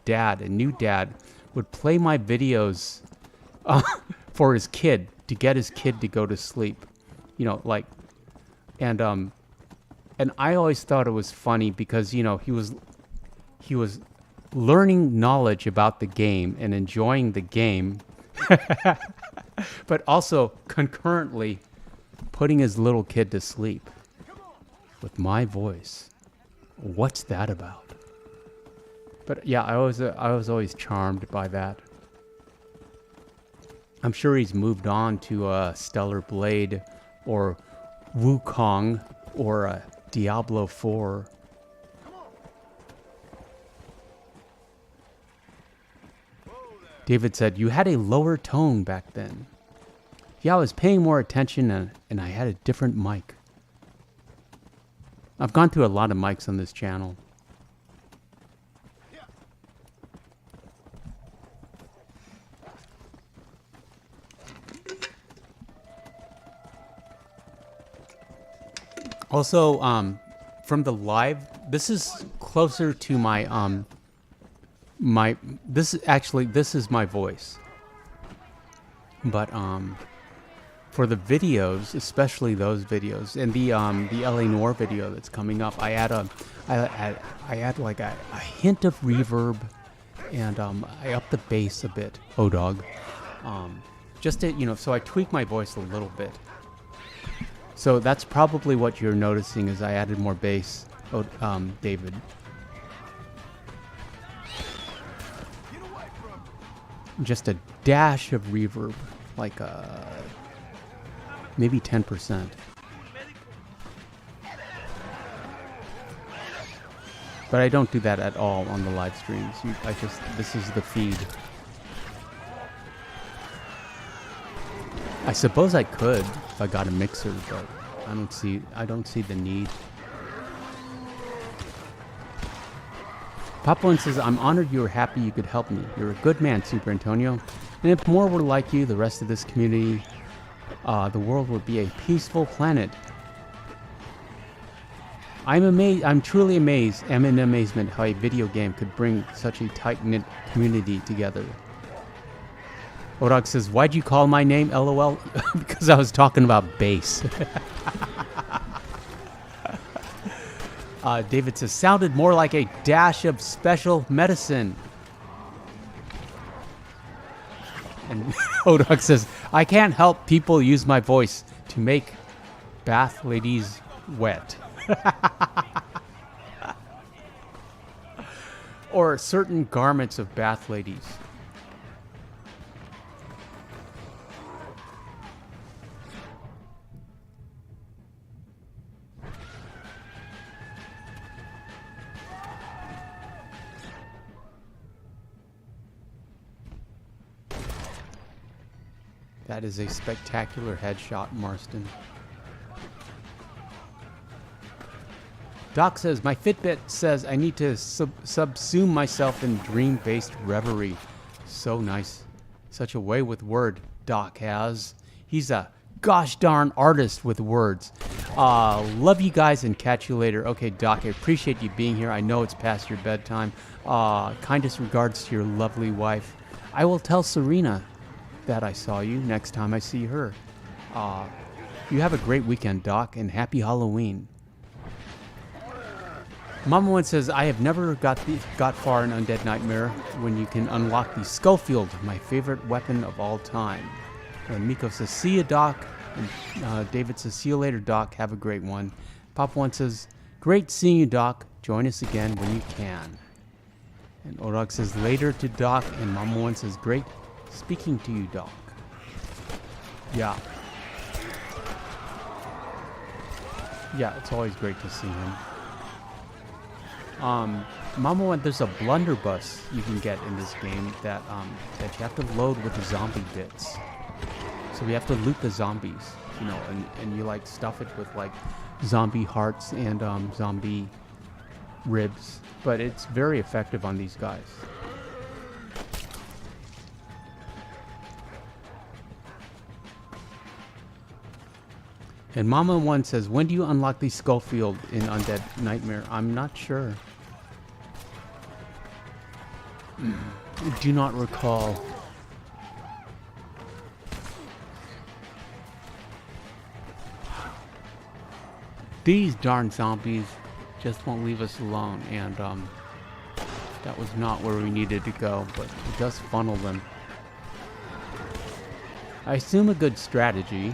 new dad, would play my videos for his kid, to get his kid to go to sleep. And I always thought it was funny because, he was learning knowledge about the game and enjoying the game, but also concurrently putting his little kid to sleep with my voice. What's that about? But yeah, I was always charmed by that. I'm sure he's moved on to Stellar Blade or Wukong or Diablo 4. David said, you had a lower tone back then. Yeah, I was paying more attention and I had a different mic. I've gone through a lot of mics on this channel. Also, from the live, this is closer to my this is my voice. But for the videos, especially those videos, and the LA Noir video that's coming up, I add like a hint of reverb, and I up the bass a bit. Oh dog, just to so I tweak my voice a little bit. So that's probably what you're noticing is I added more bass. Oh, David. Just a dash of reverb, like maybe 10%. But I don't do that at all on the live streams. This is the feed. I suppose I could if I got a mixer, but I don't see the need. Papa says, I'm honored you were happy you could help me. You're a good man, Super Antonio. And if more were like you, the rest of this community, the world would be a peaceful planet. I'm truly amazed. I'm in amazement how a video game could bring such a tight-knit community together. Odog says, why'd you call my name LOL? Because I was talking about bass. David says, sounded more like a dash of special medicine. And Odog says, I can't help people use my voice to make bath ladies wet. Or certain garments of bath ladies. That is a spectacular headshot, Marston. Doc says, my Fitbit says I need to subsume myself in dream-based reverie. So nice. Such a way with word, Doc has. He's a gosh darn artist with words. Love you guys and catch you later. Okay, Doc, I appreciate you being here. I know it's past your bedtime. Kindest regards to your lovely wife. I will tell Serena that I saw you next time I see her. You have a great weekend, Doc, and happy Halloween. Mama One says, I have never got far in Undead Nightmare when you can unlock the Schofield, my favorite weapon of all time. And Miko says, see ya, Doc. And David says, see you later, Doc. Have a great one. Papa One says, great seeing you, Doc. Join us again when you can. And Odog says, later to Doc. And Mama One says, great speaking to you, Doc. Yeah. Yeah, it's always great to see him. Mama One, there's a blunderbuss you can get in this game that you have to load with the zombie bits. So we have to loot the zombies, you know, and you like stuff it with like zombie hearts and zombie ribs. But it's very effective on these guys. And Mama One says, when do you unlock the Schofield in Undead Nightmare? I'm not sure. I do not recall. These darn zombies just won't leave us alone, and that was not where we needed to go, but it does funnel them. I assume a good strategy,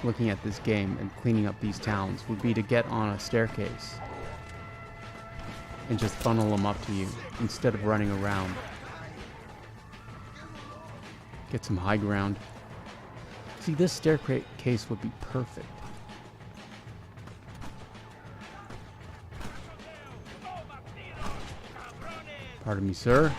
looking at this game and cleaning up these towns, would be to get on a staircase and just funnel them up to you instead of running around. Get some high ground. See, this staircase would be perfect. Pardon me, sir.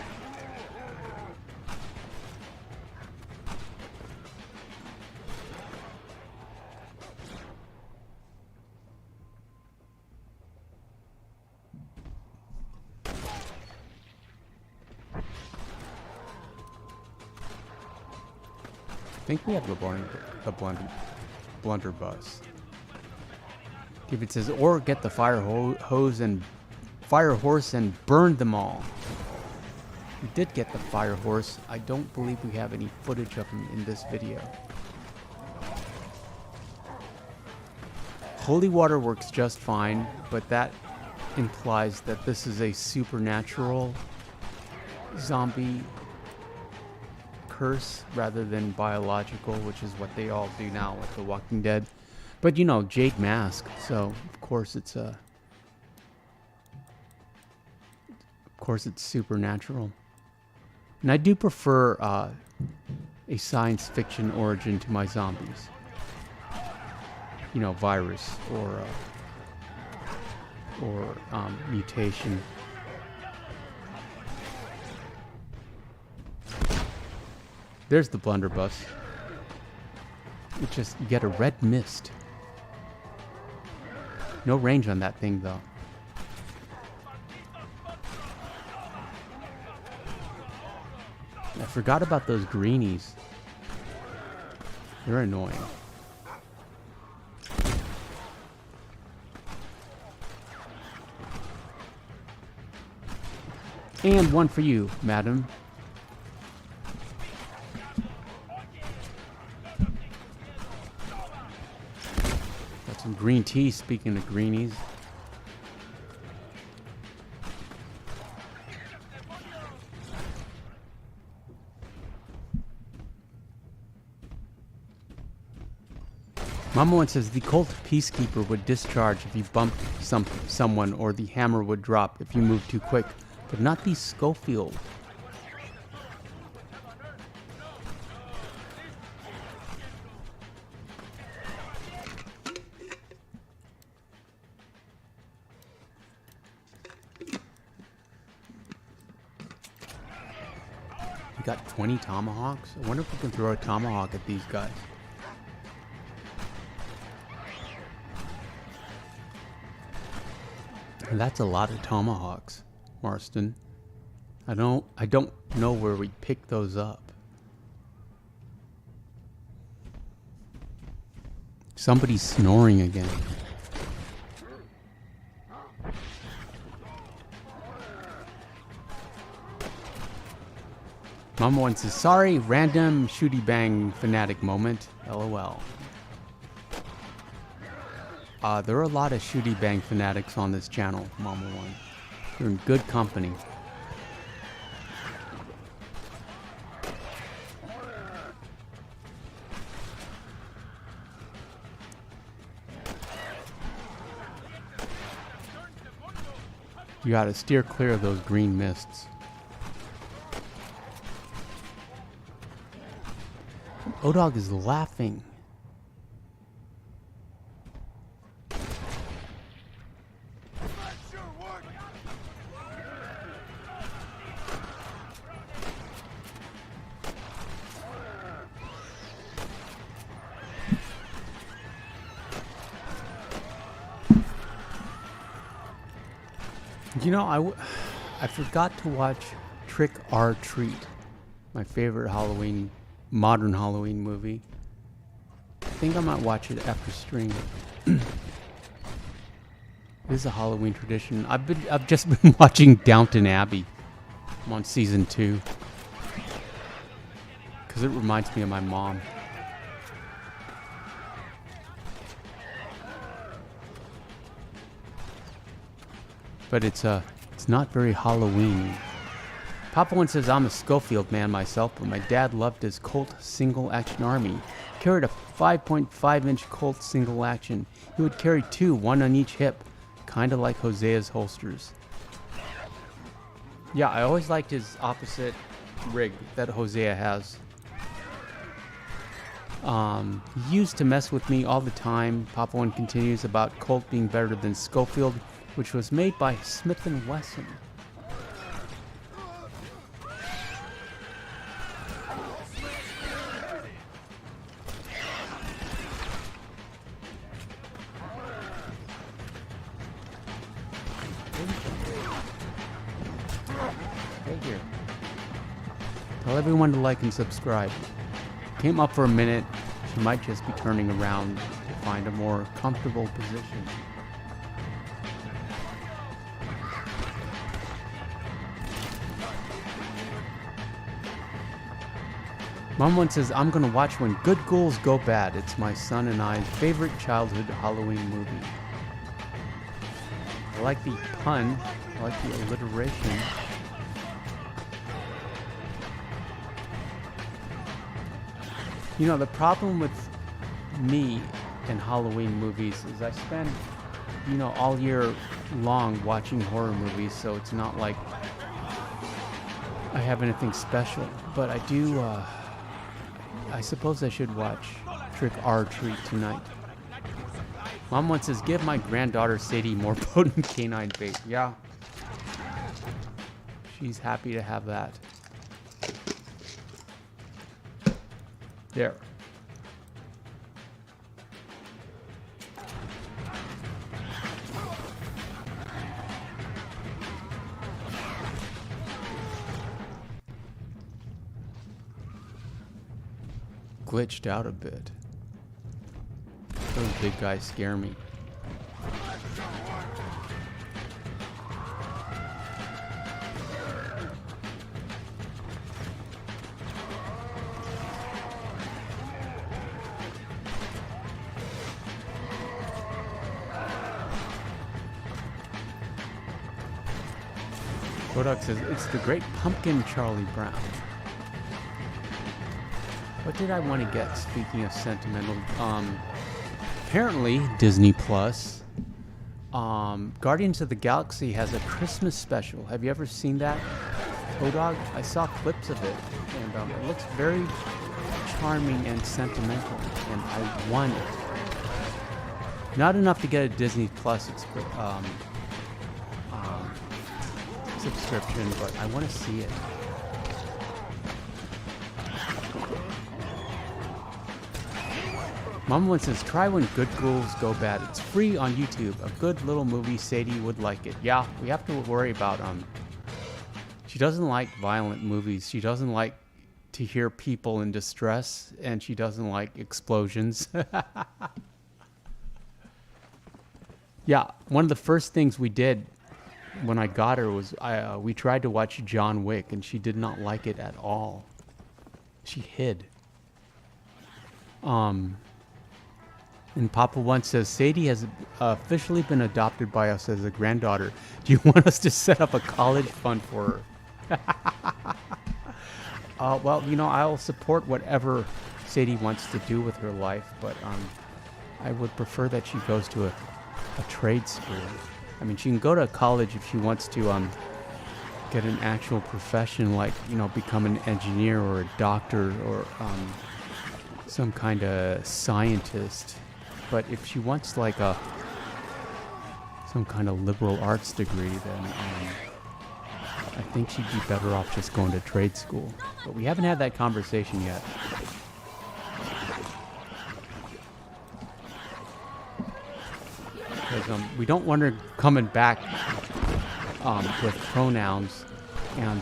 I think we have the blunderbuss. If it says, or get the fire horse and burn them all. We did get the fire horse. I don't believe we have any footage of him in this video. Holy water works just fine, but that implies that this is a supernatural zombie curse rather than biological, which is what they all do now with The Walking Dead. But you know, Jade Mask, so of course it's supernatural. And I do prefer a science fiction origin to my zombies. You know, virus or mutation. There's the blunderbuss. It's just, you get a red mist. No range on that thing, though. I forgot about those greenies. They're annoying. And one for you, madam. Got some green tea, speaking of greenies. Mama one says the Colt Peacekeeper would discharge if you bumped someone, or the hammer would drop if you moved too quick, but not the Schofield. We got 20 tomahawks. I wonder if we can throw a tomahawk at these guys. That's a lot of tomahawks, Marston. I don't know where we pick those up. Somebody's snoring again. Mama one says, sorry, random shooty bang fanatic moment. LOL. There are a lot of shooty bang fanatics on this channel, Mama one. You're in good company. You gotta steer clear of those green mists. O-Dog is laughing. You know, I forgot to watch Trick or Treat, my favorite modern Halloween movie. I think I might watch it after stream. This is a Halloween tradition. I've just been watching Downton Abbey. I'm on season 2 because it reminds me of my mom. But it's not very Halloween. Papa one says, I'm a Schofield man myself, but my dad loved his Colt single action army. Carried a 5.5-inch Colt single action. He would carry 2, one on each hip, kind of like Hosea's holsters. Yeah, I always liked his opposite rig that Hosea has. He used to mess with me all the time. Papa one continues about Colt being better than Schofield, which was made by Smith & Wesson. Hey here. Tell everyone to like and subscribe. Came up for a minute. She might just be turning around to find a more comfortable position. Mom one says, I'm gonna watch When Good Ghouls Go Bad. It's my son and I's favorite childhood Halloween movie. I like the pun. I like the alliteration. You know, the problem with me and Halloween movies is I spend, all year long watching horror movies, so it's not like I have anything special. But I do, I suppose I should watch Trick or Treat tonight. Mom once says, give my granddaughter Sadie more potent canine bait. Yeah. She's happy to have that. There. Glitched out a bit. Those big guys scare me. Kodak says, it's the Great Pumpkin, Charlie Brown. What did I want to get, speaking of sentimental? apparently Disney Plus, Guardians of the Galaxy has a Christmas special. Have you ever seen that, O-Dog? I saw clips of it, and it looks very charming and sentimental, and I want it. Not enough to get a Disney Plus subscription, but I want to see it. Mama one says, try When Good Ghouls Go Bad. It's free on YouTube. A good little movie. Sadie would like it. Yeah, we have to worry about, she doesn't like violent movies. She doesn't like to hear people in distress, and she doesn't like explosions. Yeah, one of the first things we did when I got her was we tried to watch John Wick, and she did not like it at all. She hid. And Papa once says, Sadie has officially been adopted by us as a granddaughter. Do you want us to set up a college fund for her? Well, you know, I'll support whatever Sadie wants to do with her life, but I would prefer that she goes to a trade school. I mean, she can go to college if she wants to get an actual profession, like, you know, become an engineer or a doctor or some kind of scientist. But if she wants like some kind of liberal arts degree, then I think she'd be better off just going to trade school. But we haven't had that conversation yet. Because we don't want her coming back with pronouns and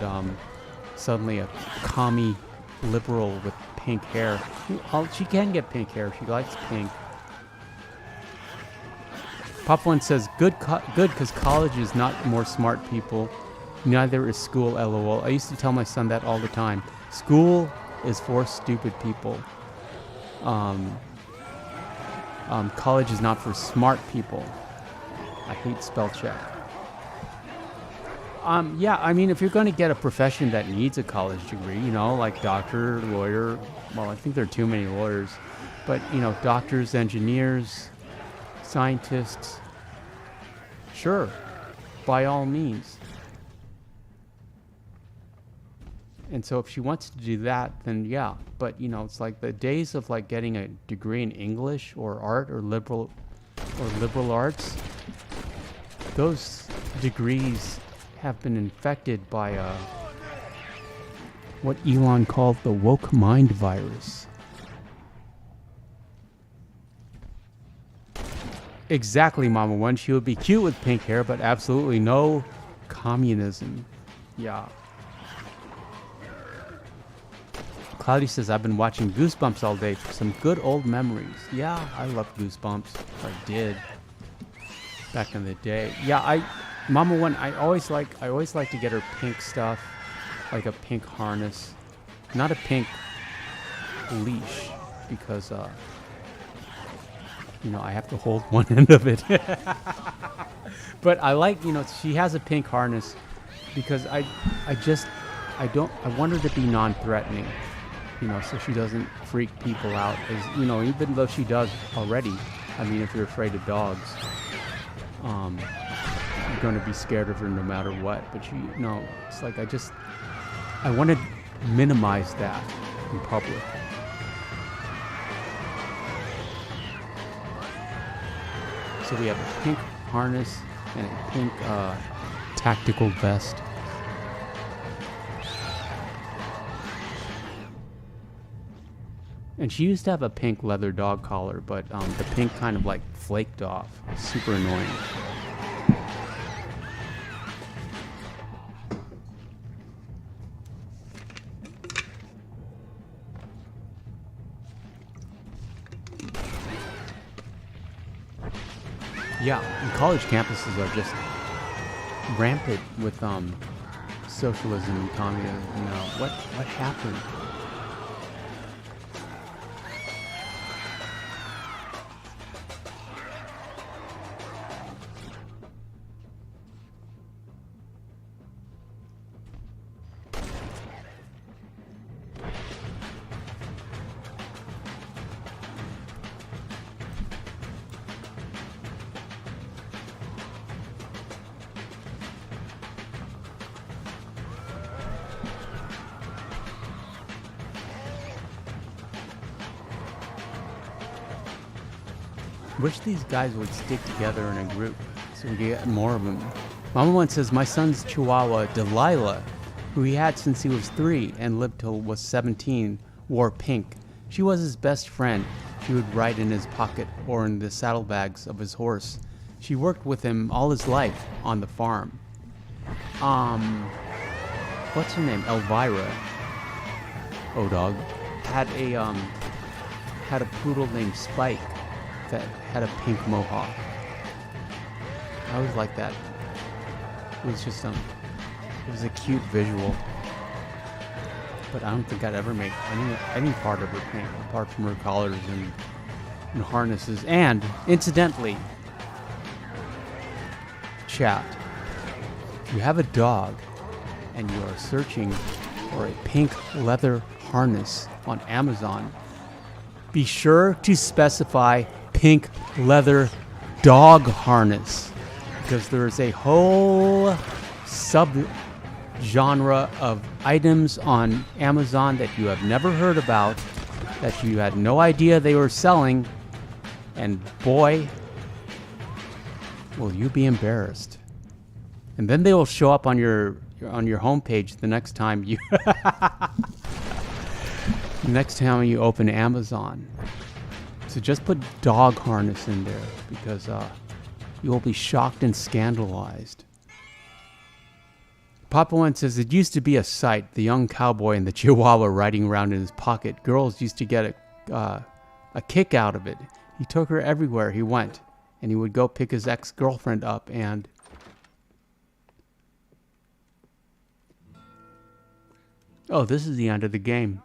suddenly a commie liberal with pink hair. She can get pink hair. She likes pink. Pop One says, good because college is not more smart people. Neither is school, LOL. I used to tell my son that all the time. School is for stupid people. College is not for smart people. I hate spell check. Yeah, I mean, if you're going to get a profession that needs a college degree, you know, like doctor, lawyer, well, I think there are too many lawyers, but, you know, doctors, engineers, scientists, sure, by all means. And so if she wants to do that, then yeah. But, you know, it's like the days of like getting a degree in English or art or liberal arts, those degrees have been infected by what Elon called the woke mind virus. Exactly, Mama One. She would be cute with pink hair, but absolutely no communism. Yeah. Cloudy says, I've been watching Goosebumps all day for some good old memories. Yeah, I love Goosebumps. I did. Back in the day. Yeah, Mama One, I always like to get her pink stuff. Like a pink harness. Not a pink leash. Because, you know, I have to hold one end of it. But I like, you know, she has a pink harness because I want her to be non-threatening, you know, so she doesn't freak people out. As, you know, even though she does already. I mean, if you're afraid of dogs, you're going to be scared of her no matter what. But she, you know, it's like I want to minimize that in public. So we have a pink harness and a pink tactical vest. And she used to have a pink leather dog collar, but the pink kind of like flaked off. Super annoying. Yeah, and college campuses are just rampant with socialism and communism. You know, what happened? Wish these guys would stick together in a group so we could get more of them. Mama one says, my son's Chihuahua, Delilah, who he had since he was 3 and lived till was 17, wore pink. She was his best friend. She would ride in his pocket or in the saddlebags of his horse. She worked with him all his life on the farm. What's her name? Elvira. Oh, dog. Had a poodle named Spike that had a pink mohawk. I always liked that. It was just it was a cute visual. But I don't think I'd ever make any part of her pink apart from her collars and harnesses. And incidentally, chat, if you have a dog and you are searching for a pink leather harness on Amazon, be sure to specify pink leather dog harness, because there is a whole sub-genre of items on Amazon that you have never heard about, that you had no idea they were selling, and boy, will you be embarrassed. And then they will show up on your homepage the next time you next time you open Amazon. So just put dog harness in there, because you will be shocked and scandalized. Papa One says, it used to be a sight, the young cowboy and the Chihuahua riding around in his pocket. Girls used to get a kick out of it. He took her everywhere he went, and he would go pick his ex-girlfriend up and... Oh, this is the end of the game.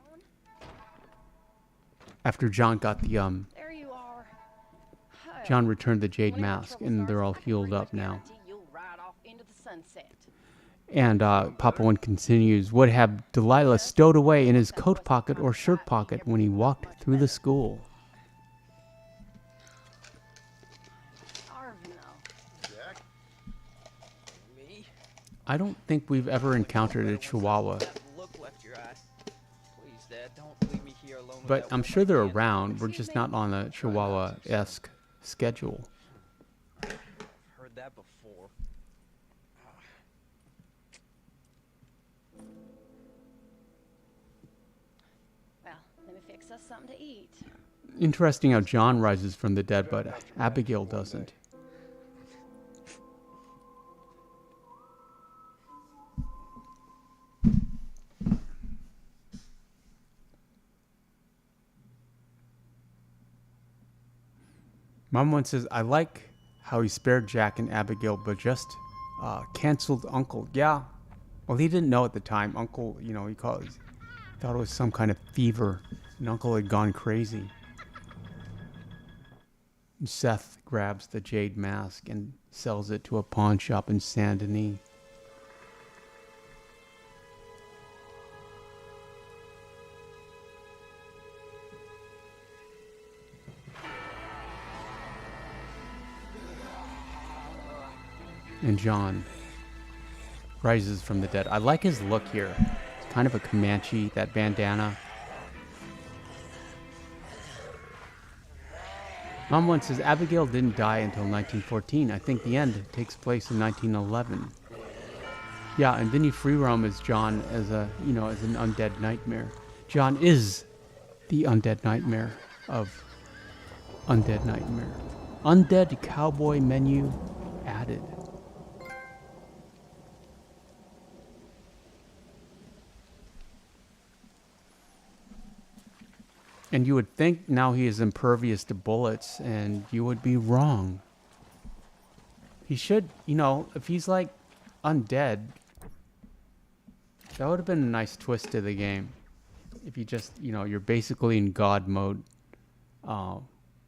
After John got the, There you are. John returned the jade mask, and they're all healed up now. You'll ride off into the sunset. And Papa One continues, would have Delilah stowed away in his coat pocket or shirt pocket when he walked through the school. Jack? Me? I don't think we've ever encountered a Chihuahua, Look left your eye. Please, Dad, don't leave me here alone with but that I'm woman sure they're again. around. We're just not on a Chihuahua-esque schedule. I've heard that before. Well, let me fix us something to eat. Interesting how John rises from the dead, but Abigail doesn't. Mom one says, I like how he spared Jack and Abigail, but just canceled Uncle. Yeah. Well, he didn't know at the time. Uncle, he thought it was some kind of fever, and Uncle had gone crazy. And Seth grabs the jade mask and sells it to a pawn shop in Saint Denis. And John rises from the dead. I like his look here. It's kind of a Comanche, that bandana. Mom one says, Abigail didn't die until 1914. I think the end takes place in 1911. Yeah, and then you free roam as John as an undead nightmare. John is the undead nightmare of Undead Nightmare. Undead cowboy menu added. And you would think now he is impervious to bullets, and you would be wrong. He should, if he's like undead, that would have been a nice twist to the game. If you just, you're basically in God mode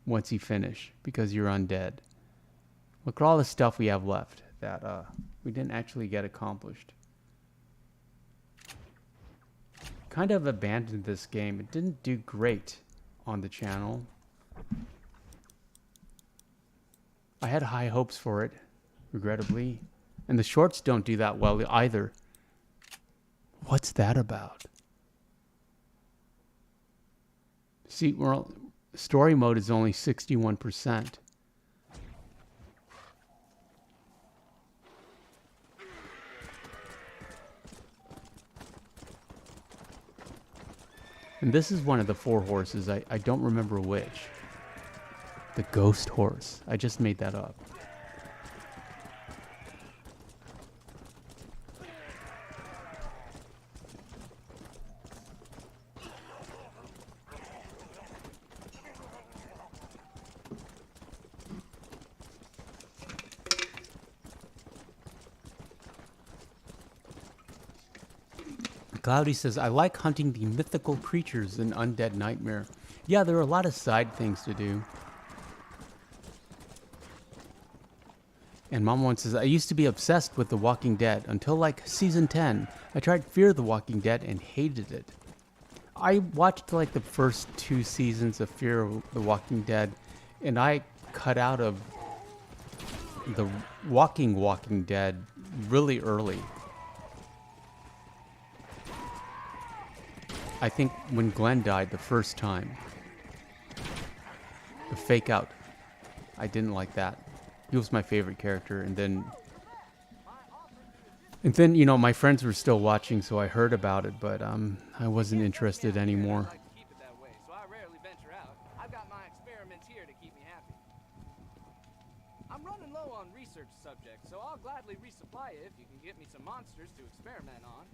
once you finish, because you're undead. Look at all the stuff we have left that we didn't actually get accomplished. Kind of abandoned this game. It didn't do great on the channel. I had high hopes for it, regrettably. And the shorts don't do that well either. What's that about? See, story mode is only 61%. And this is one of the 4 horses. I don't remember which. The ghost horse. I just made that up. Cloudy says, I like hunting the mythical creatures in Undead Nightmare. Yeah, there are a lot of side things to do. And Mom One says, I used to be obsessed with The Walking Dead until like season 10. I tried Fear the Walking Dead and hated it. I watched like the first 2 seasons of Fear the Walking Dead, and I cut out of the Walking Dead really early. I think when Glenn died the first time, the fake out, I didn't like that. He was my favorite character, and then you know, my friends were still watching, so I heard about it, but I wasn't interested anymore. I like to keep it that way, so I rarely venture out. I've got my experiments here to keep me happy. I'm running low on research subjects, so I'll gladly resupply you if you can get me some monsters to experiment on.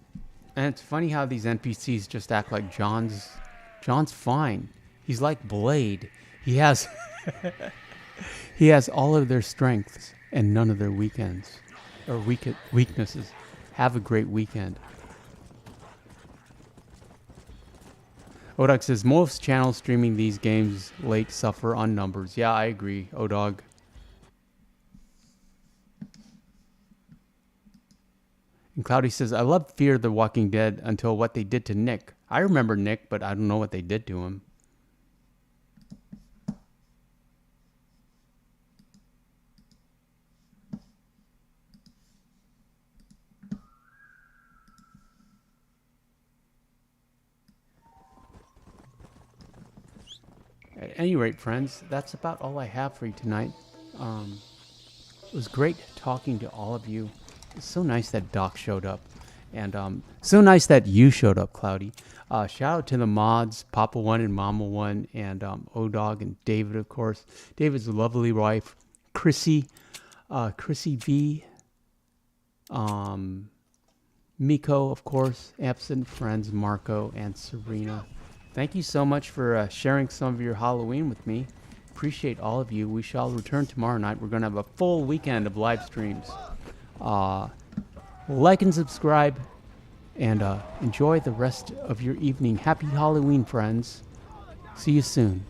And it's funny how these NPCs just act like John's fine. He's like Blade. He has he has all of their strengths and none of their weeknesses. Have a great weekend. Odog says most channels streaming these games late suffer on numbers. Yeah, I agree, Odog. And Cloudy says, I love Fear the Walking Dead until what they did to Nick. I remember Nick, but I don't know what they did to him. At any rate, friends, that's about all I have for you tonight. It was great talking to all of you. It's so nice that Doc showed up. And so nice that you showed up, Cloudy. Shout out to the mods, Papa One and Mama One, and O-Dog and David, of course. David's lovely wife, Chrissy V, Miko, of course, absent friends, Marco and Serena. Thank you so much for sharing some of your Halloween with me. Appreciate all of you. We shall return tomorrow night. We're going to have a full weekend of live streams. Like and subscribe, and enjoy the rest of your evening. Happy Halloween, friends. See you soon.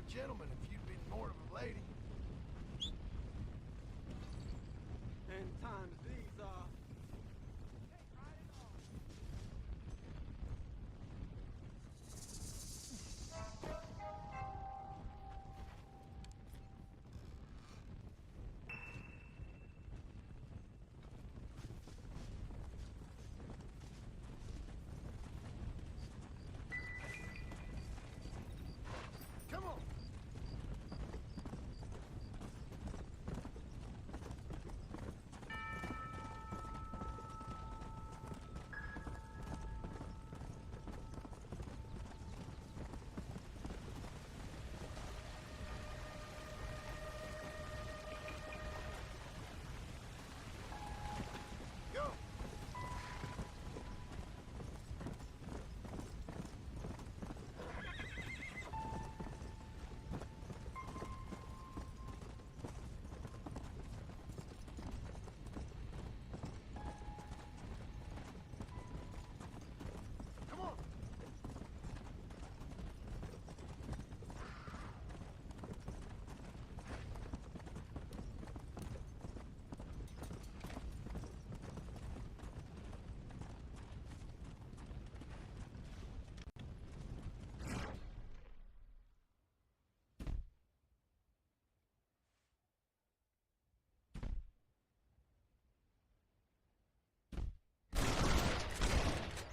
a gentleman if you'd been more of a lady. And times these are. Come on. Go. Come on.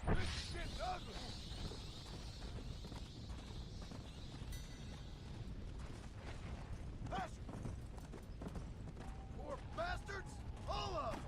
This shit's ugly. Faster. Poor bastards, all of them.